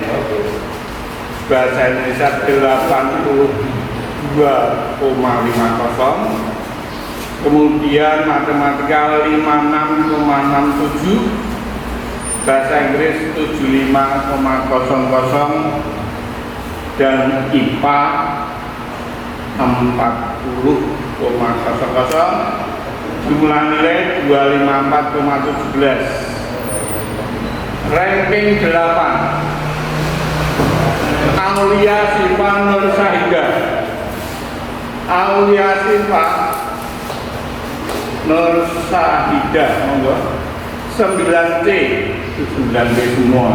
bahasa Indonesia 82,50, kemudian matematika 56,67, bahasa Inggris 75,00, dan IPA 40,00, jumlah nilai 254,17. Ranking 8, Aulia Siva Nur Sahida. Aulia Siva Nur Sahida, monggo 9C, itu 9C semua.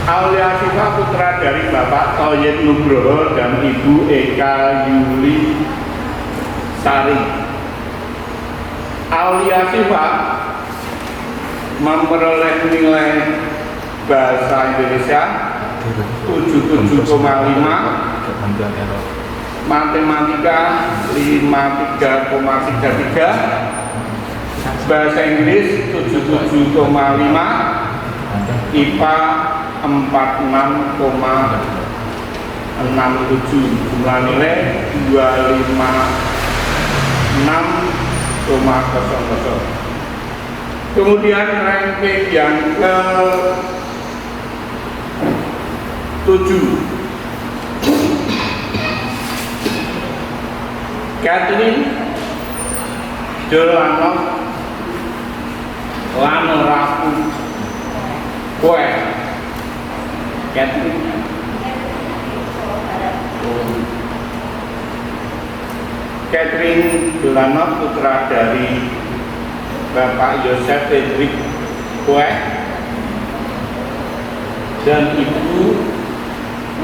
Aulia Siva putra dari Bapak Toyib Nugroho dan Ibu Eka Yuli Sari. Aulia Siva memperoleh nilai bahasa Indonesia 77,5, matematika 53,33, bahasa Inggris 77,5, IPA 46,67, jumlah nilai 256,00. Kemudian ranking yang ke-7, Catherine Delano Lanoraku Kue. Catherine Delano putra dari Bapak Yosef Fredrik Kue dan Ibu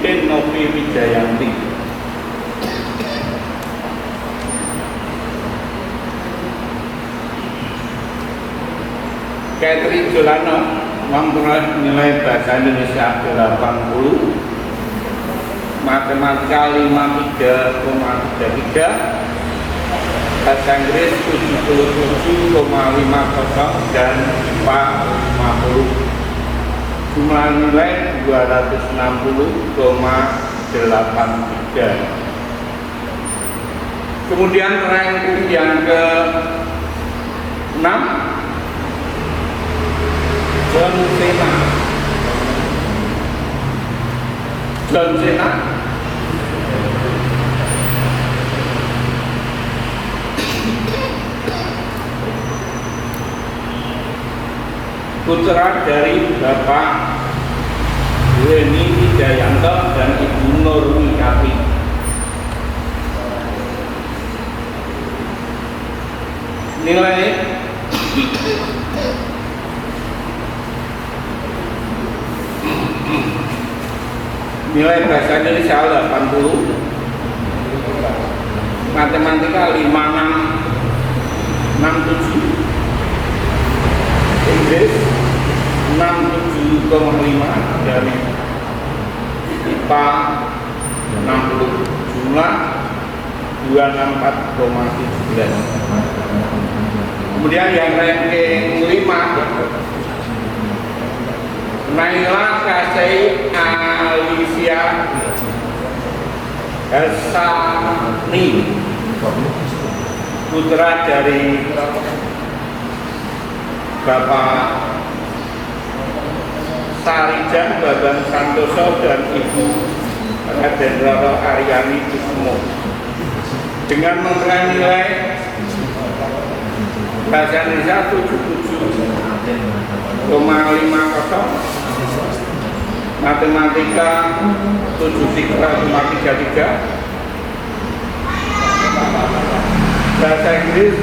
Novi Wijayanti. Catherine Delano memperoleh nilai bahasa Indonesia 80, matematika 53,33, bahasa Inggris 77,50 dan IPA 50. Jumlah nilai 260,83. Kemudian ranking yang ke-6, John Cena putra dari Bapak Weni Wijayanto dan Ibu Nur Wikapi. Nilai bahasa Indonesia 80, matematika 56,67, Inggris 67,5 dari IPA 60, jumlah 264,17. Kemudian yang ranking 5, Naila Kasih Alicia Hesani, putra dari Bapak Sarijan Babang Santoso dan Ibu Raden Roro Aryani Kusmo. dengan memperoleh nilai bahasa Indonesia 77,50, matematika 73,33, bahasa Inggris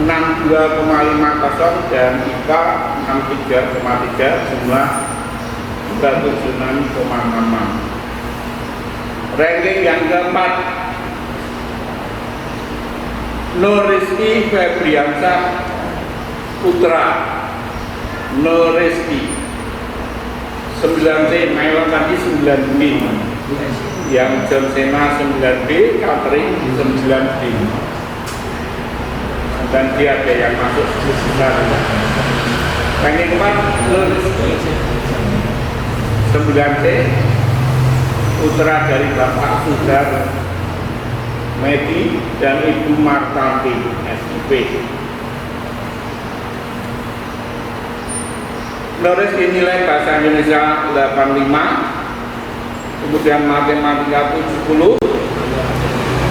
62,50 dan IPA 63,3, jumlah 76,66. Ranking yang keempat, Nur Rizky Febriansyah Putra, Nur Rizky 9C, Maiwan tadi 9B, yang John Sena 9B, Catering 9B, dan dia ada yang masuk 10 besar. Ranking 4, Nur Rizky 9C, putra dari Bapak Sudar Medi dan Ibu Martanti SIP. Nulis nilai bahasa Indonesia 85, kemudian matematika 70,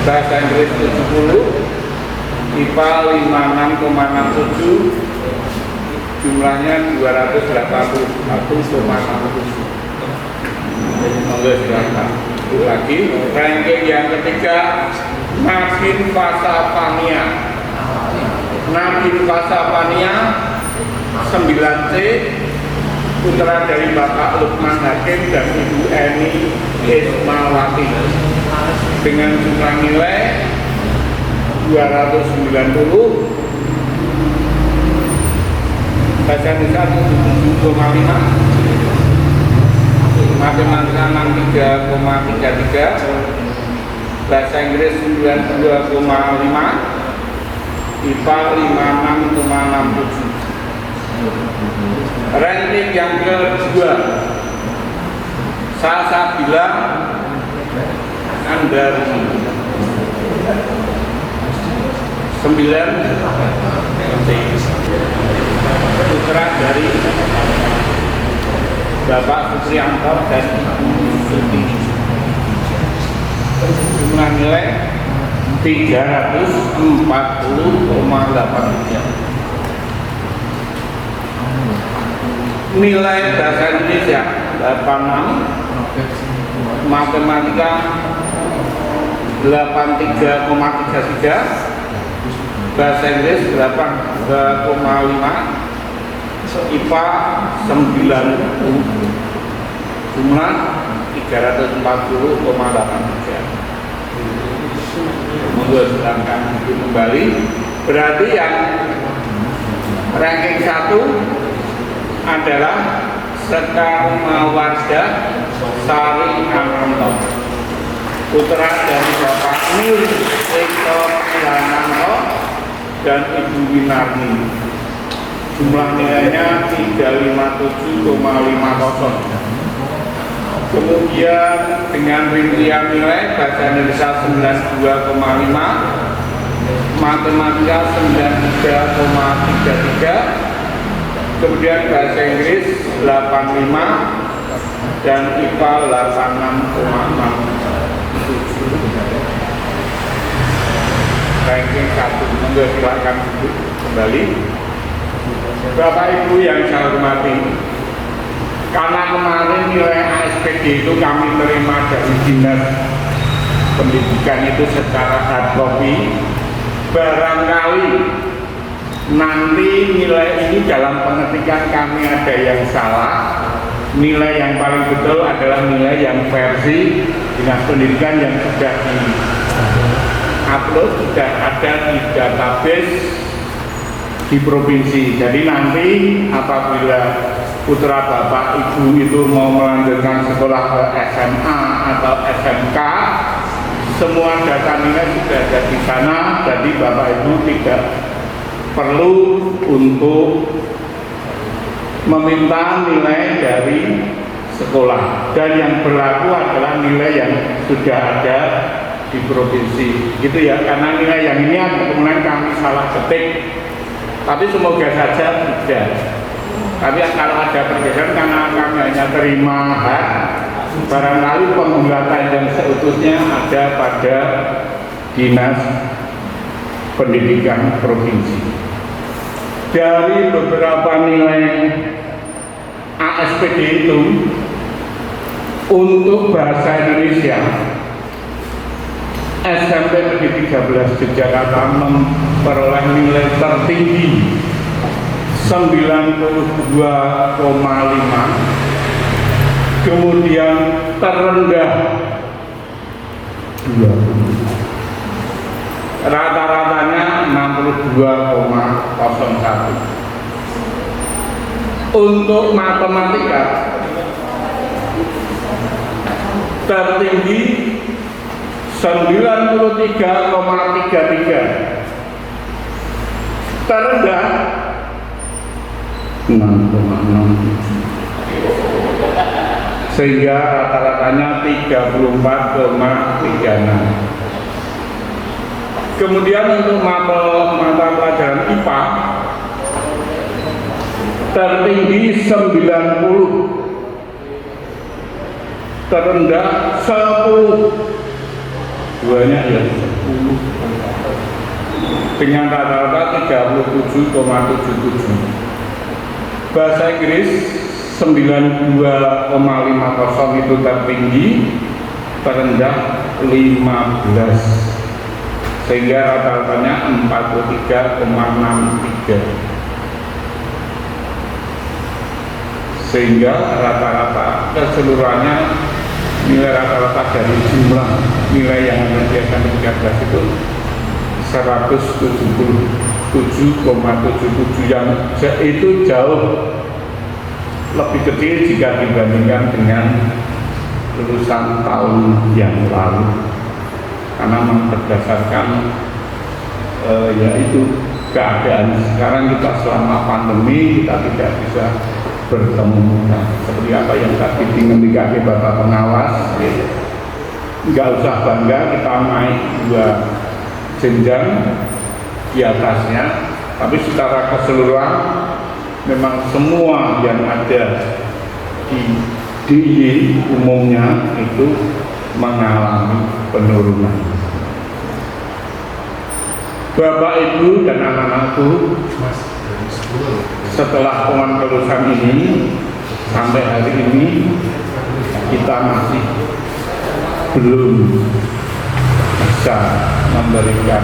bahasa Inggris 70, IPA 56,67, jumlahnya 281,67. Lagi ranking yang ketiga, Nabin Pasapania 9C, putra dari Bapak Lukman Hakim dan Ibu Eni Ismawati, dengan jumlah nilai 290, bahasa Indonesia 77,5, matematika 63,33, bahasa Inggris 92,5, IPA 56,67. Ranking yang kedua, Salsabila Andari 9C, putra dari Bapak Supriyanto dan Ibu Suti, jumlah nilai 340,83. Nilai bahasa Indonesia 86, matematika 83,33, bahasa Inggris 83,5, IPA 90, jumlah 340,83. Monggo silahkan kembali. Berarti yang ranking 1 adalah Sekar Mawarda Sari Ananto, putra dari Bapak Nur Rito Yananto dan Ibu Winarni. Jumlah nilainya 357,50. Kemudian dengan rincian nilai bahasa Indonesia 92,5, matematika 93,33, kemudian bahasa Inggris 85 dan IPA 86,67. Ranking 1, monggo silakan kembali. Bapak Ibu yang saya hormati, karena kemarin nilai ASPD itu kami terima dari Dinas Pendidikan itu secara hard copy, barangkali nanti nilai ini dalam pengertian kami ada yang salah. Nilai yang paling betul adalah nilai yang versi Dinas Pendidikan yang sudah di-upload, sudah ada di database di provinsi. Jadi nanti apabila putra bapak ibu itu mau melanjutkan sekolah ke SMA atau SMK, semua data nilai sudah ada di sana. Jadi bapak ibu tidak perlu untuk meminta nilai dari sekolah, dan yang berlaku adalah nilai yang sudah ada di provinsi, gitu ya. Karena nilai yang ini kemudian kami salah ketik, tapi semoga saja tidak. Tapi kalau ada perbedaan karena kami hanya terima hard, barangkali pembulatan yang seutuhnya ada pada Dinas Pendidikan Provinsi. Dari beberapa nilai ASPD itu, untuk bahasa Indonesia SMP Negeri 13 Yogyakarta memperoleh nilai tertinggi 92,5, kemudian terendah 20, rata-ratanya 62,01. Untuk matematika tertinggi 93,33, terendah 6,67, sehingga rata-ratanya 34,36. Kemudian untuk mata pelajaran IPA tertinggi 90, terendah 10, banyak ya 10, dengan rata-rata 37,77. Bahasa Inggris 92,50 itu tertinggi, terendah 15, sehingga rata-ratanya 43,63. Sehingga rata-rata keseluruhannya nilai rata-rata dari jumlah nilai yang ada di SMP 13 itu 177,77, yang itu jauh lebih kecil jika dibandingkan dengan lulusan tahun yang lalu, karena berdasarkan yaitu keadaan sekarang kita selama pandemi kita tidak bisa bertemu muka. Seperti apa yang tadi dimiliki Bapak Pengawas, nggak usah bangga kita naik 2 jenjang di atasnya, tapi secara keseluruhan memang semua yang ada di DIY umumnya itu mengalami penurunan. Bapak Ibu dan anak-anakku, setelah kelulusan ini sampai hari ini kita masih belum bisa memberikan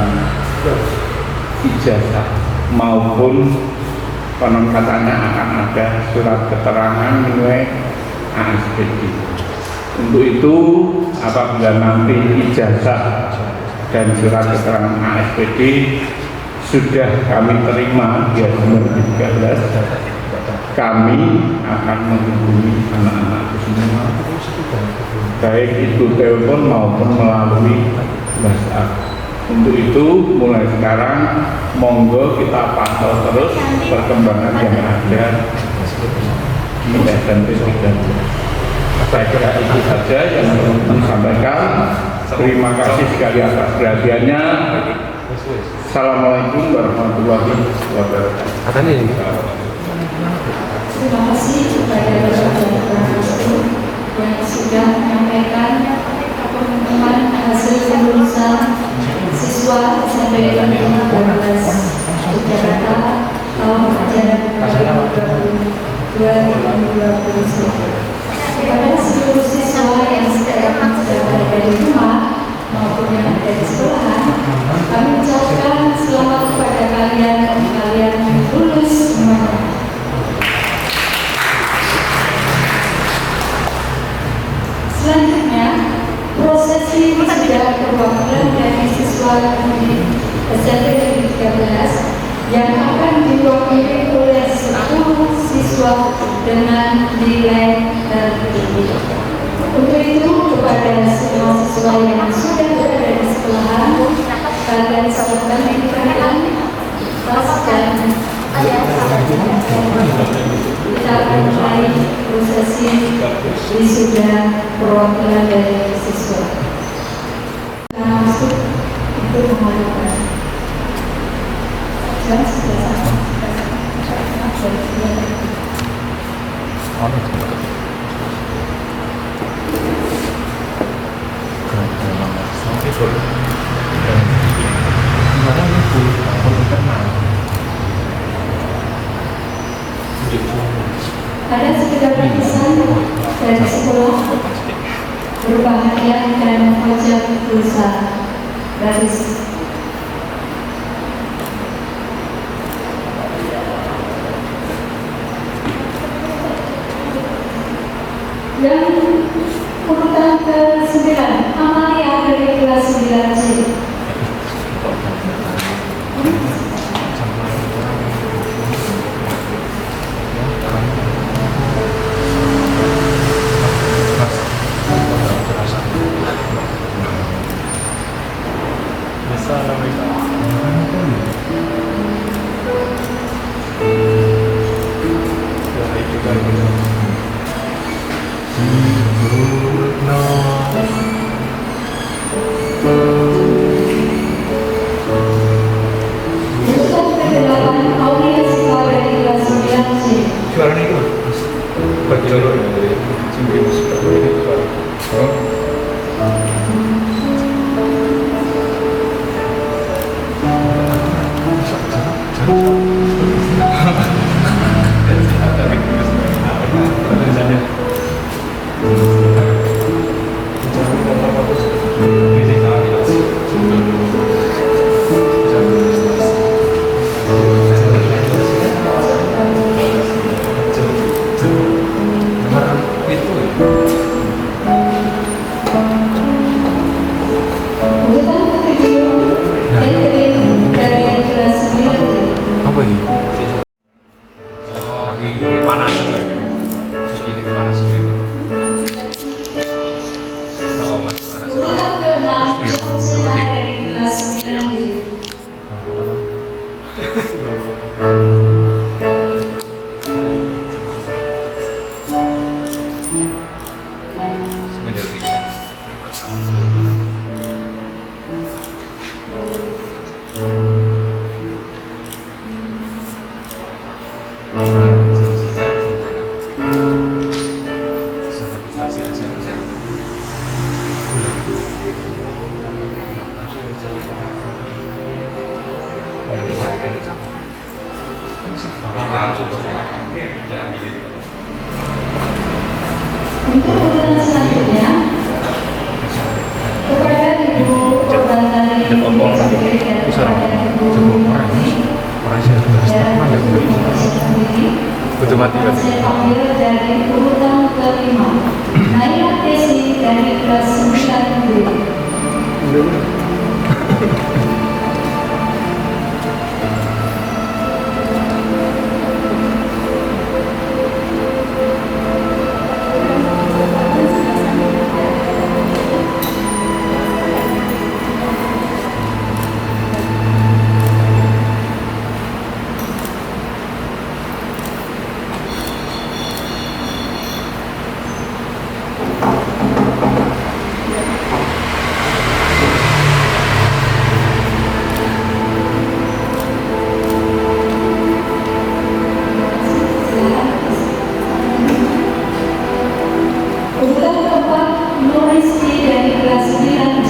ijazah maupun konon katanya akan ada surat keterangan nilai ASPD. Untuk itu apabila nanti ijazah dan surat keterangan ASPD sudah kami terima di SMP 13, kami akan menghubungi anak-anak semua, baik itu telepon maupun melalui WhatsApp. Untuk itu mulai sekarang monggo kita pantau terus perkembangan yang ada di SMP 13. Saya kira itu saja yang perlu disampaikan. Terima kasih sekali atas perhatiannya. Assalamualaikum warahmatullahi wabarakatuh. Terima kasih kepada Bapak yang sudah menyampaikan pengumuman hasil kelulusan siswa SMP Negeri 13 Yogyakarta tahun ajaran 2020. Kepada seluruh siswa yang sekarang sedang berada di rumah maupun yang ada di sekolah, kami ucapkan selamat kepada kalian lulus semuanya. Selanjutnya, prosesi wisuda perwakilan dari siswa SMP Negeri 13 yang akan diwakili oleh 10 siswa dengan nilai tertinggi. Untuk itu, kepada semua siswa yang sudah berada di sekolahan, kalian silakan diberikan tas dan kita akan mulai prosesi wisuda perwakilan dari siswa. Kita masuk untuk memulai. Gimana ini Bu? Internal. Ada sekedar pesan dari sekolah berupa hadiah dan wajah pulsa gratis. Yang urutan ke-9, Amalia dari kelas 9C. Urutan ke-8, Aulia Siswa dari kelas 9C. Suaranya itu bagi jalur dari simpul seperti ini suara. Urutan ke-7, Catherine dari kelas 9D. Apa ini? Lagi panas lagi. Segini panas segini. Oh, mas panas. Urutan ke-6, Sina dari kelas 9D. Untuk urutan selanjutnya, kepada Ibu Perbanari SD dan kepada Ibu Mati dan Ibu sendiri, Betul mati kan? saya panggil dari urutan ke-5, Naila Desi dari kelas 9B. Urutan keempat, Nuriski dari kelas 9C.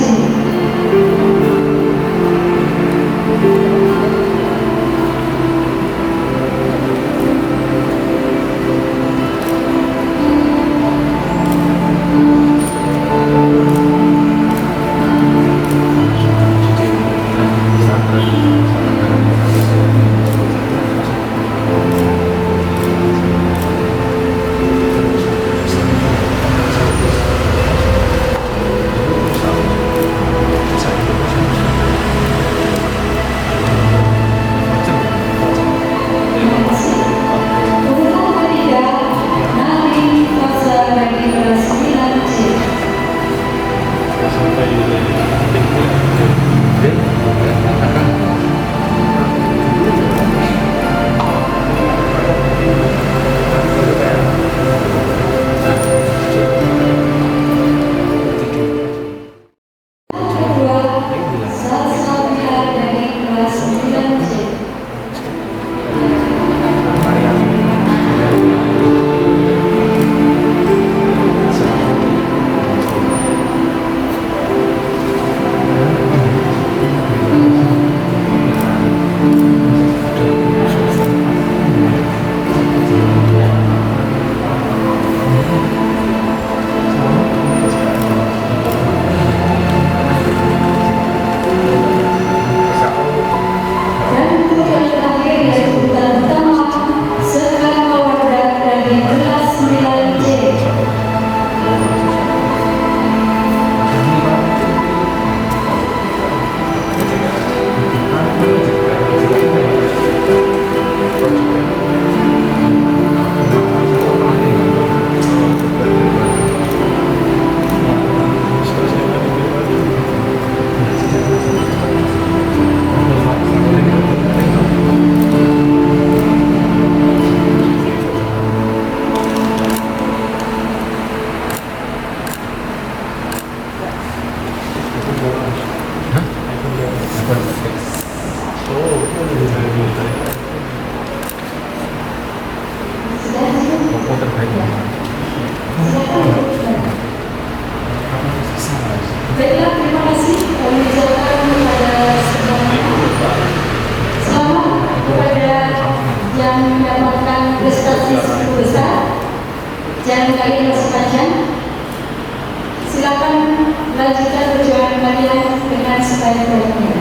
lanjutkan perjuangan kalian dengan sebaik-baiknya.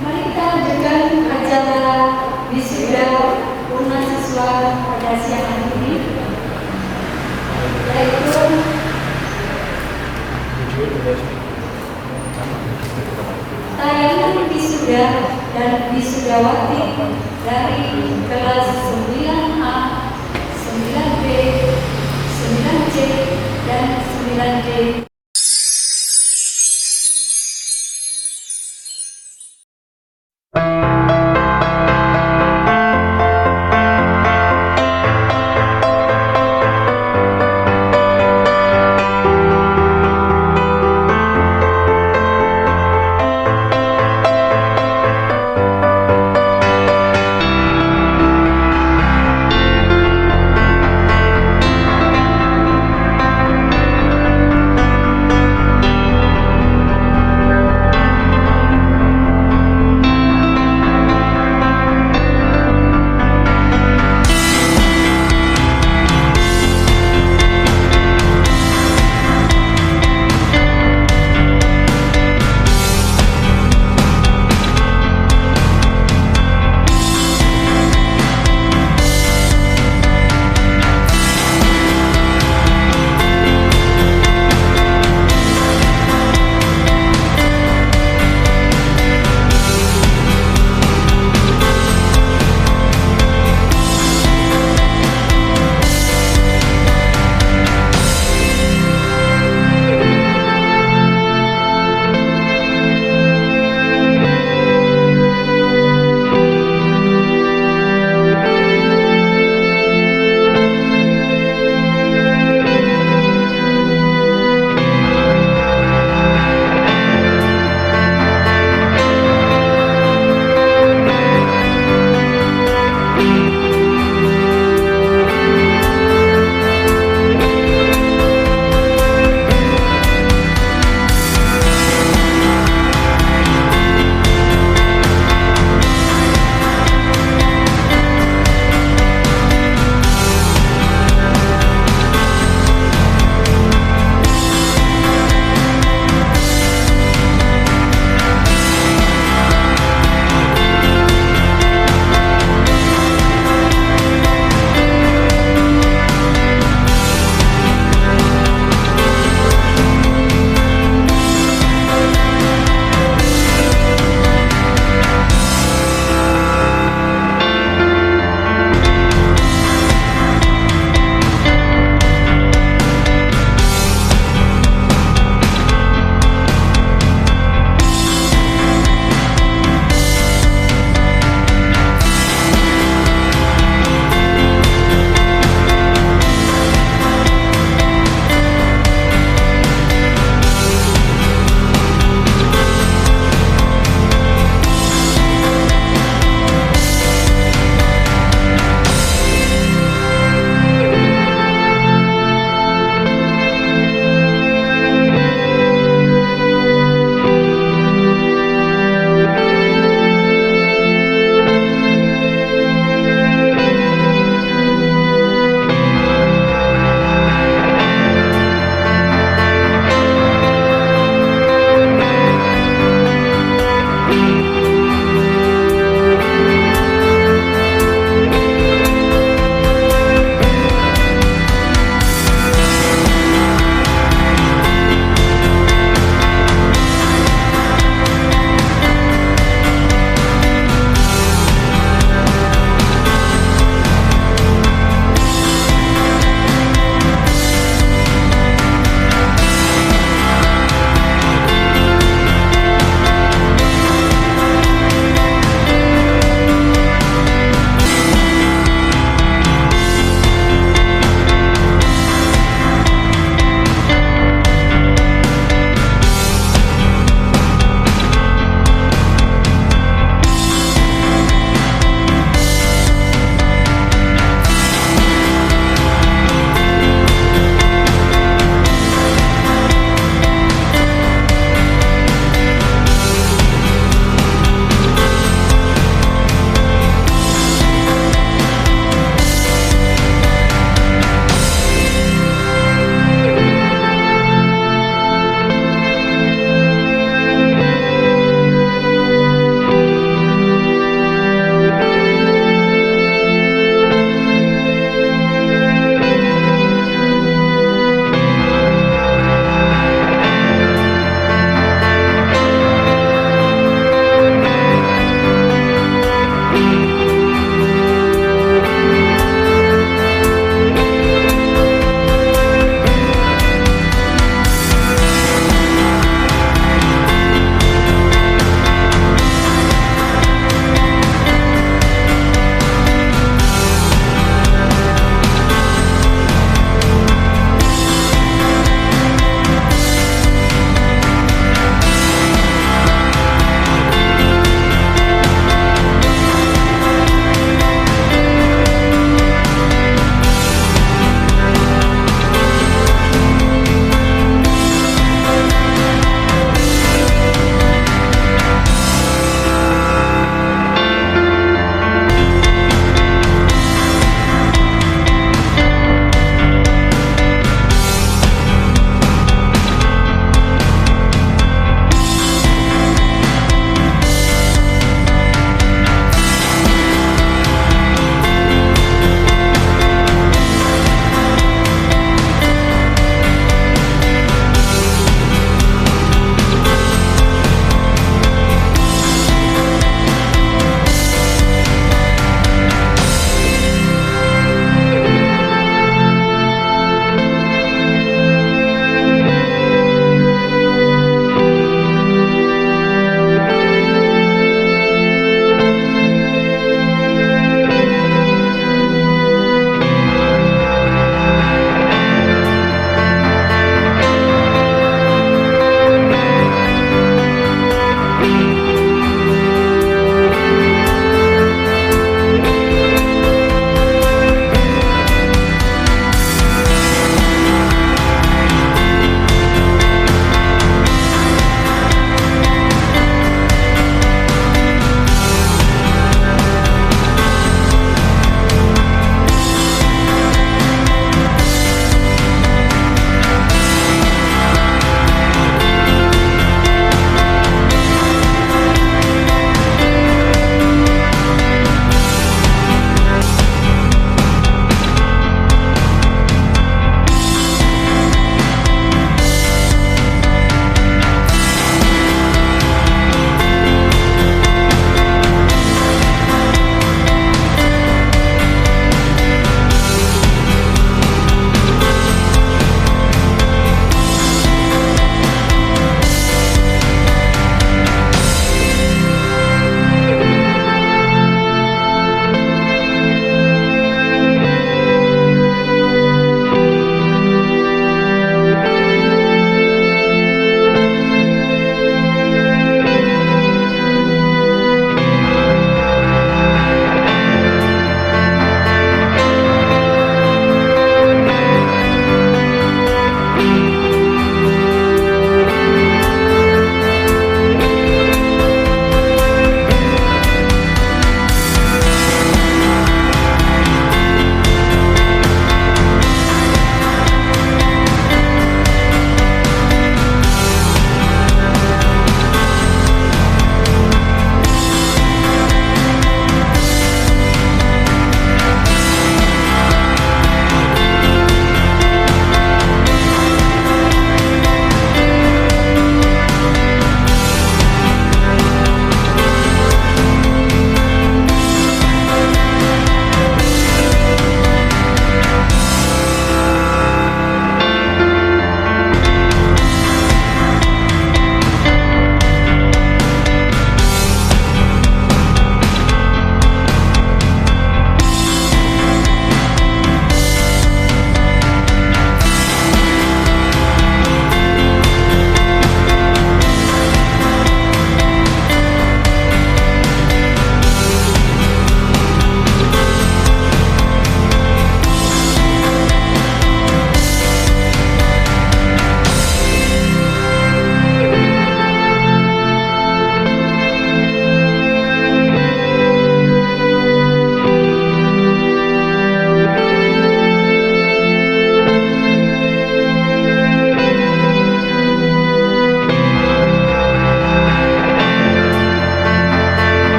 Mari kita lanjutkan acara wisuda Purna Siswa pada siang hari ini, yaitu tayangan wisuda dan wisudawati dari kelas 9A, 9B, 9C, dan 9D.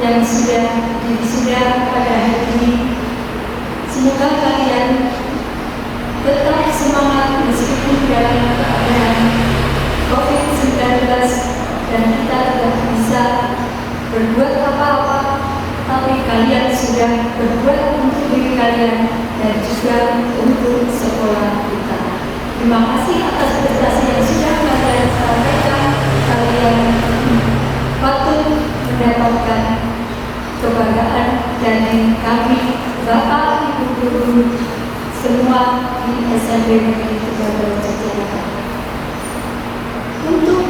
yang sudah wisuda pada hari ini. Semoga kalian tetap semangat meskipun dalam keadaan COVID-19 dan kita tidak bisa berbuat apa-apa, tapi kalian sudah berbuat untuk diri kalian dan juga untuk sekolah kita. Terima kasih atas prestasi yang sudah kalian sampaikan. Kalian patut mendapatkan kebanggaan dari kami, Bapak, Ibu guru, semua di SMP Negeri 13 Yogyakarta. Untuk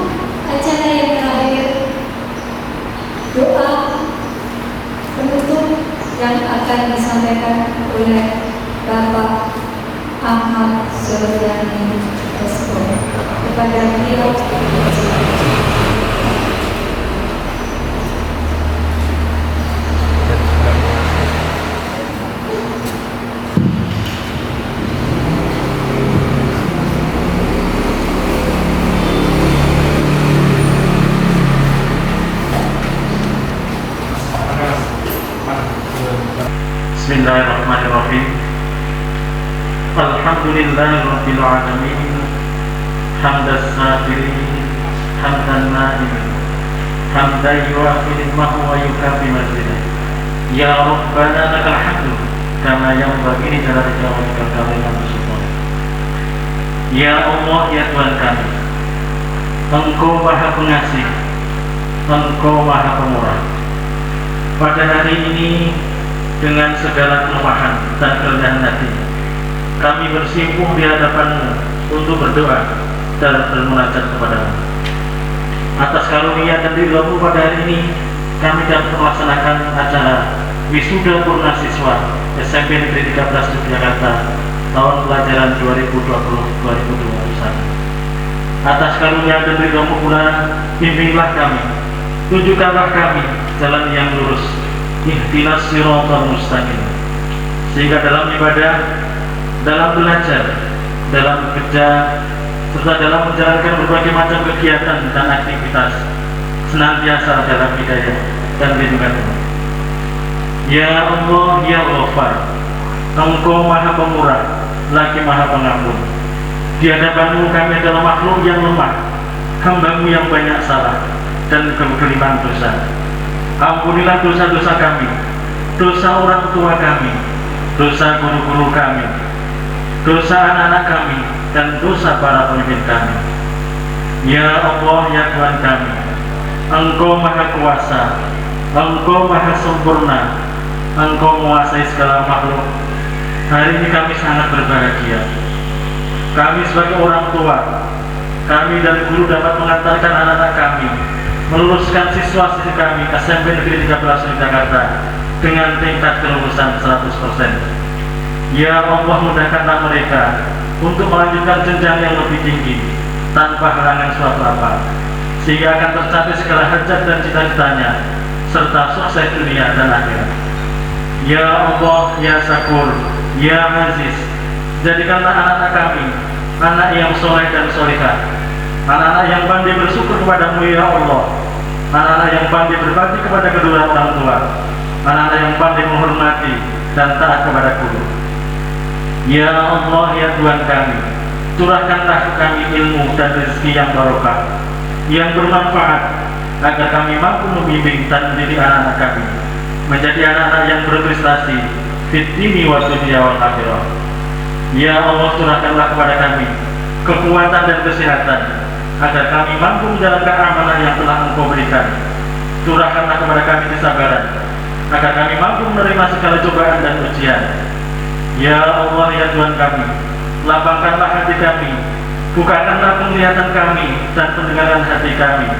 acara yang terakhir, doa penutup yang akan disampaikan oleh Bapak Ahmad Suryani SO. Kepada beliau, Bismillahirrahmanirrahim. Alhamdulillahirabbil alamin. Hamdas sabirin, hamdan na'imin, hamdan yuafi ni'mahu wa yukafi mazidah. Ya Rabbana lakal hamdu kama yanbaghi li jalalika wa wajhika kariman sultan. Ya Allah, ya Tuhan kami, Engkau Maha Pengasih, Engkau Maha Pemurah. Pada hari ini dengan segala kelemahan dan kerendahan hati, kami bersimpuh di hadapan-Mu untuk berdoa dan bermunajat kepadamu. Atas karunia dan ridho-Mu pada hari ini, kami dapat melaksanakan acara wisuda purna siswa SMP Negeri 13 Yogyakarta tahun pelajaran 2020-2021. Atas karunia dan ridho-Mu pula, bimbinglah kami, tunjukkanlah kami jalan yang lurus, ihdinas siratal mustaqim, sehingga dalam ibadah, dalam belajar, dalam bekerja, serta dalam menjalankan berbagai macam kegiatan dan aktivitas senantiasa dalam hidayah dan lindungan-Mu. Ya Allah, ya Ghafar, Engkau Maha Pemurah lagi Maha Pengampun. Di hadapan-Mu kami adalah makhluk yang lemah, hamba-Mu yang banyak salah dan kegeliman dosa. Ampunilah dosa-dosa kami, dosa orang tua kami, dosa guru-guru kami, dosa anak-anak kami, dan dosa para pemimpin kami. Ya Allah, ya Tuhan kami, Engkau Maha Kuasa, Engkau Maha Sempurna, Engkau menguasai segala makhluk. Hari ini kami sangat berbahagia. Kami sebagai orang tua, kami dan guru dapat mengantarkan anak-anak kami, meluluskan siswa-siswi kami SMP Negeri 13 Yogyakarta dengan tingkat kelulusan 100%. Ya Allah, mudahkanlah mereka untuk melanjutkan jenjang yang lebih tinggi tanpa halangan suatu apa, sehingga akan tercapai segala hajat dan cita-citanya serta sukses dunia dan akhirat. Ya Allah, ya Syakur, ya Aziz, jadikanlah anak-anak kami anak yang soleh dan solehah, anak-anak yang pandai bersyukur kepadamu ya Allah, anak-anak yang pandai berbakti kepada kedua orang tua, anak-anak yang pandai menghormati dan taat kepada guru. Ya Allah, ya Tuhan kami, curahkanlah kami ilmu dan rezeki yang barokah, yang bermanfaat, agar kami mampu membimbing dan mendidik anak-anak kami menjadi anak-anak yang berprestasi fid dini wa dunya wal akhirah. Ya Allah, curahkanlah kepada kami kekuatan dan kesehatan agar kami mampu menjalankan amanah yang telah Engkau berikan. Curahkanlah kepada kami kesabaran agar kami mampu menerima segala cobaan dan ujian. Ya Allah, ya Tuhan kami, lapangkanlah hati kami, bukakanlah penglihatan kami dan pendengaran hati kami,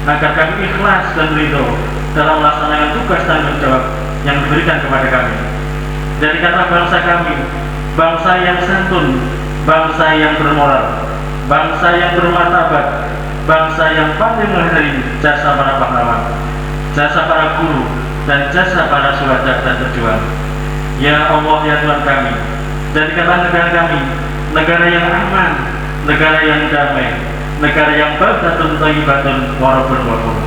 agar kami ikhlas dan ridho dalam melaksanakan tugas tanggung jawab yang diberikan kepada kami. Jadikanlah bangsa kami bangsa yang santun, bangsa yang bermoral, bangsa yang bermartabat, bangsa yang pandai menghargai jasa para pahlawan, jasa para guru, dan jasa para syuhada dan pejuang. Ya Allah, ya Tuhan kami, jadikanlah negara kami negara yang aman, negara yang damai, negara yang baldatun thayyibatun wa rabbun ghafur.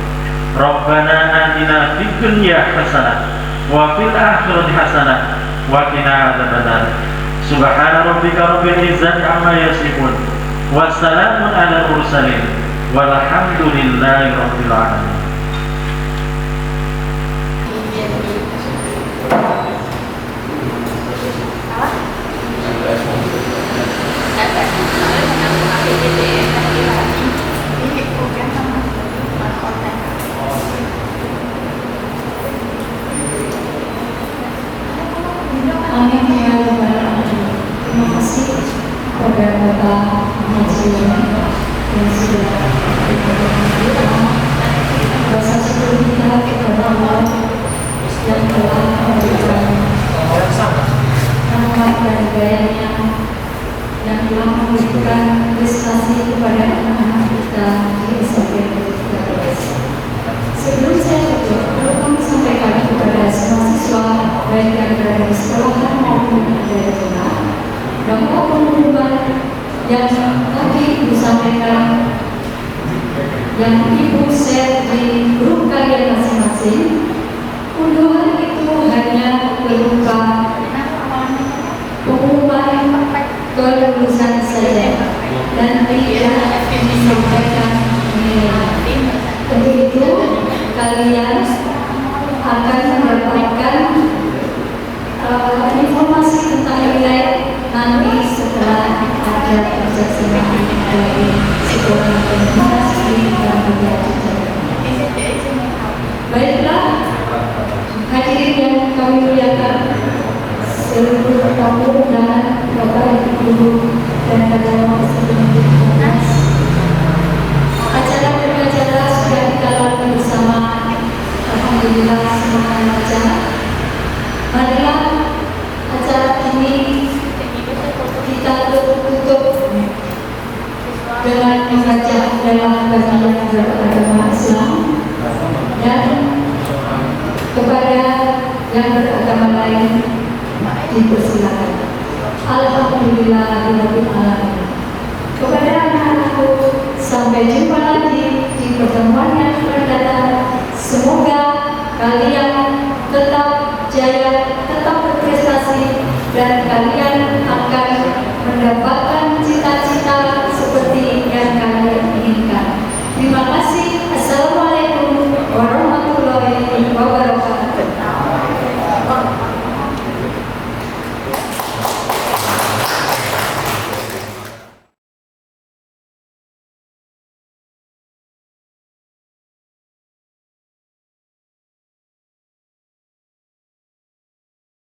Rabbana atina fid dunya hasanah wa fil akhirati hasanah wa qina adzabannar. Subhana rabbika rabbil izzati amma yasifun wa salamun alal mursalin walhamdulillahi rabbil alamin. Amin ya rabbal alamin. Terima kasih kepada Bapak Haji yang sudah berdoa rasa syukur kita kepada Allah yang telah memberikan rahmat dan hidayahnya, yang telah memberikan prestasi kepada anak-anak kita di SMP 13. Sebelum saya tutup, perlu kami sampaikan kepada semua siswa baik yang berada di sekolahan maupun yang ada di rumah, bahwa pengumuman yang tadi Ibu sampaikan, yang Ibu share di grup kalian masing-masing, unduhan itu hanya berupa pengumuman kelulusan saja dan tidak disampaikan nilai. Untuk itu kalian akan mendapatkan informasi tentang nilai nanti setelah ada persiapan dari sekolah organisasi dan belajar. Baiklah, hadirin yang kami muliakan, seluruh tamu dan Bapak Ibu dan kawan-kawan sekalian, acara beracara sudah kita lalui bersama. Alhamdulillah semuanya lancar. Marilah acara ini kita tutup dengan membaca dalam bagian beragama Islam, dan kepada yang beragama lain dipersilakan. Alhamdulillah. Kepada anak-anakku, sampai jumpa lagi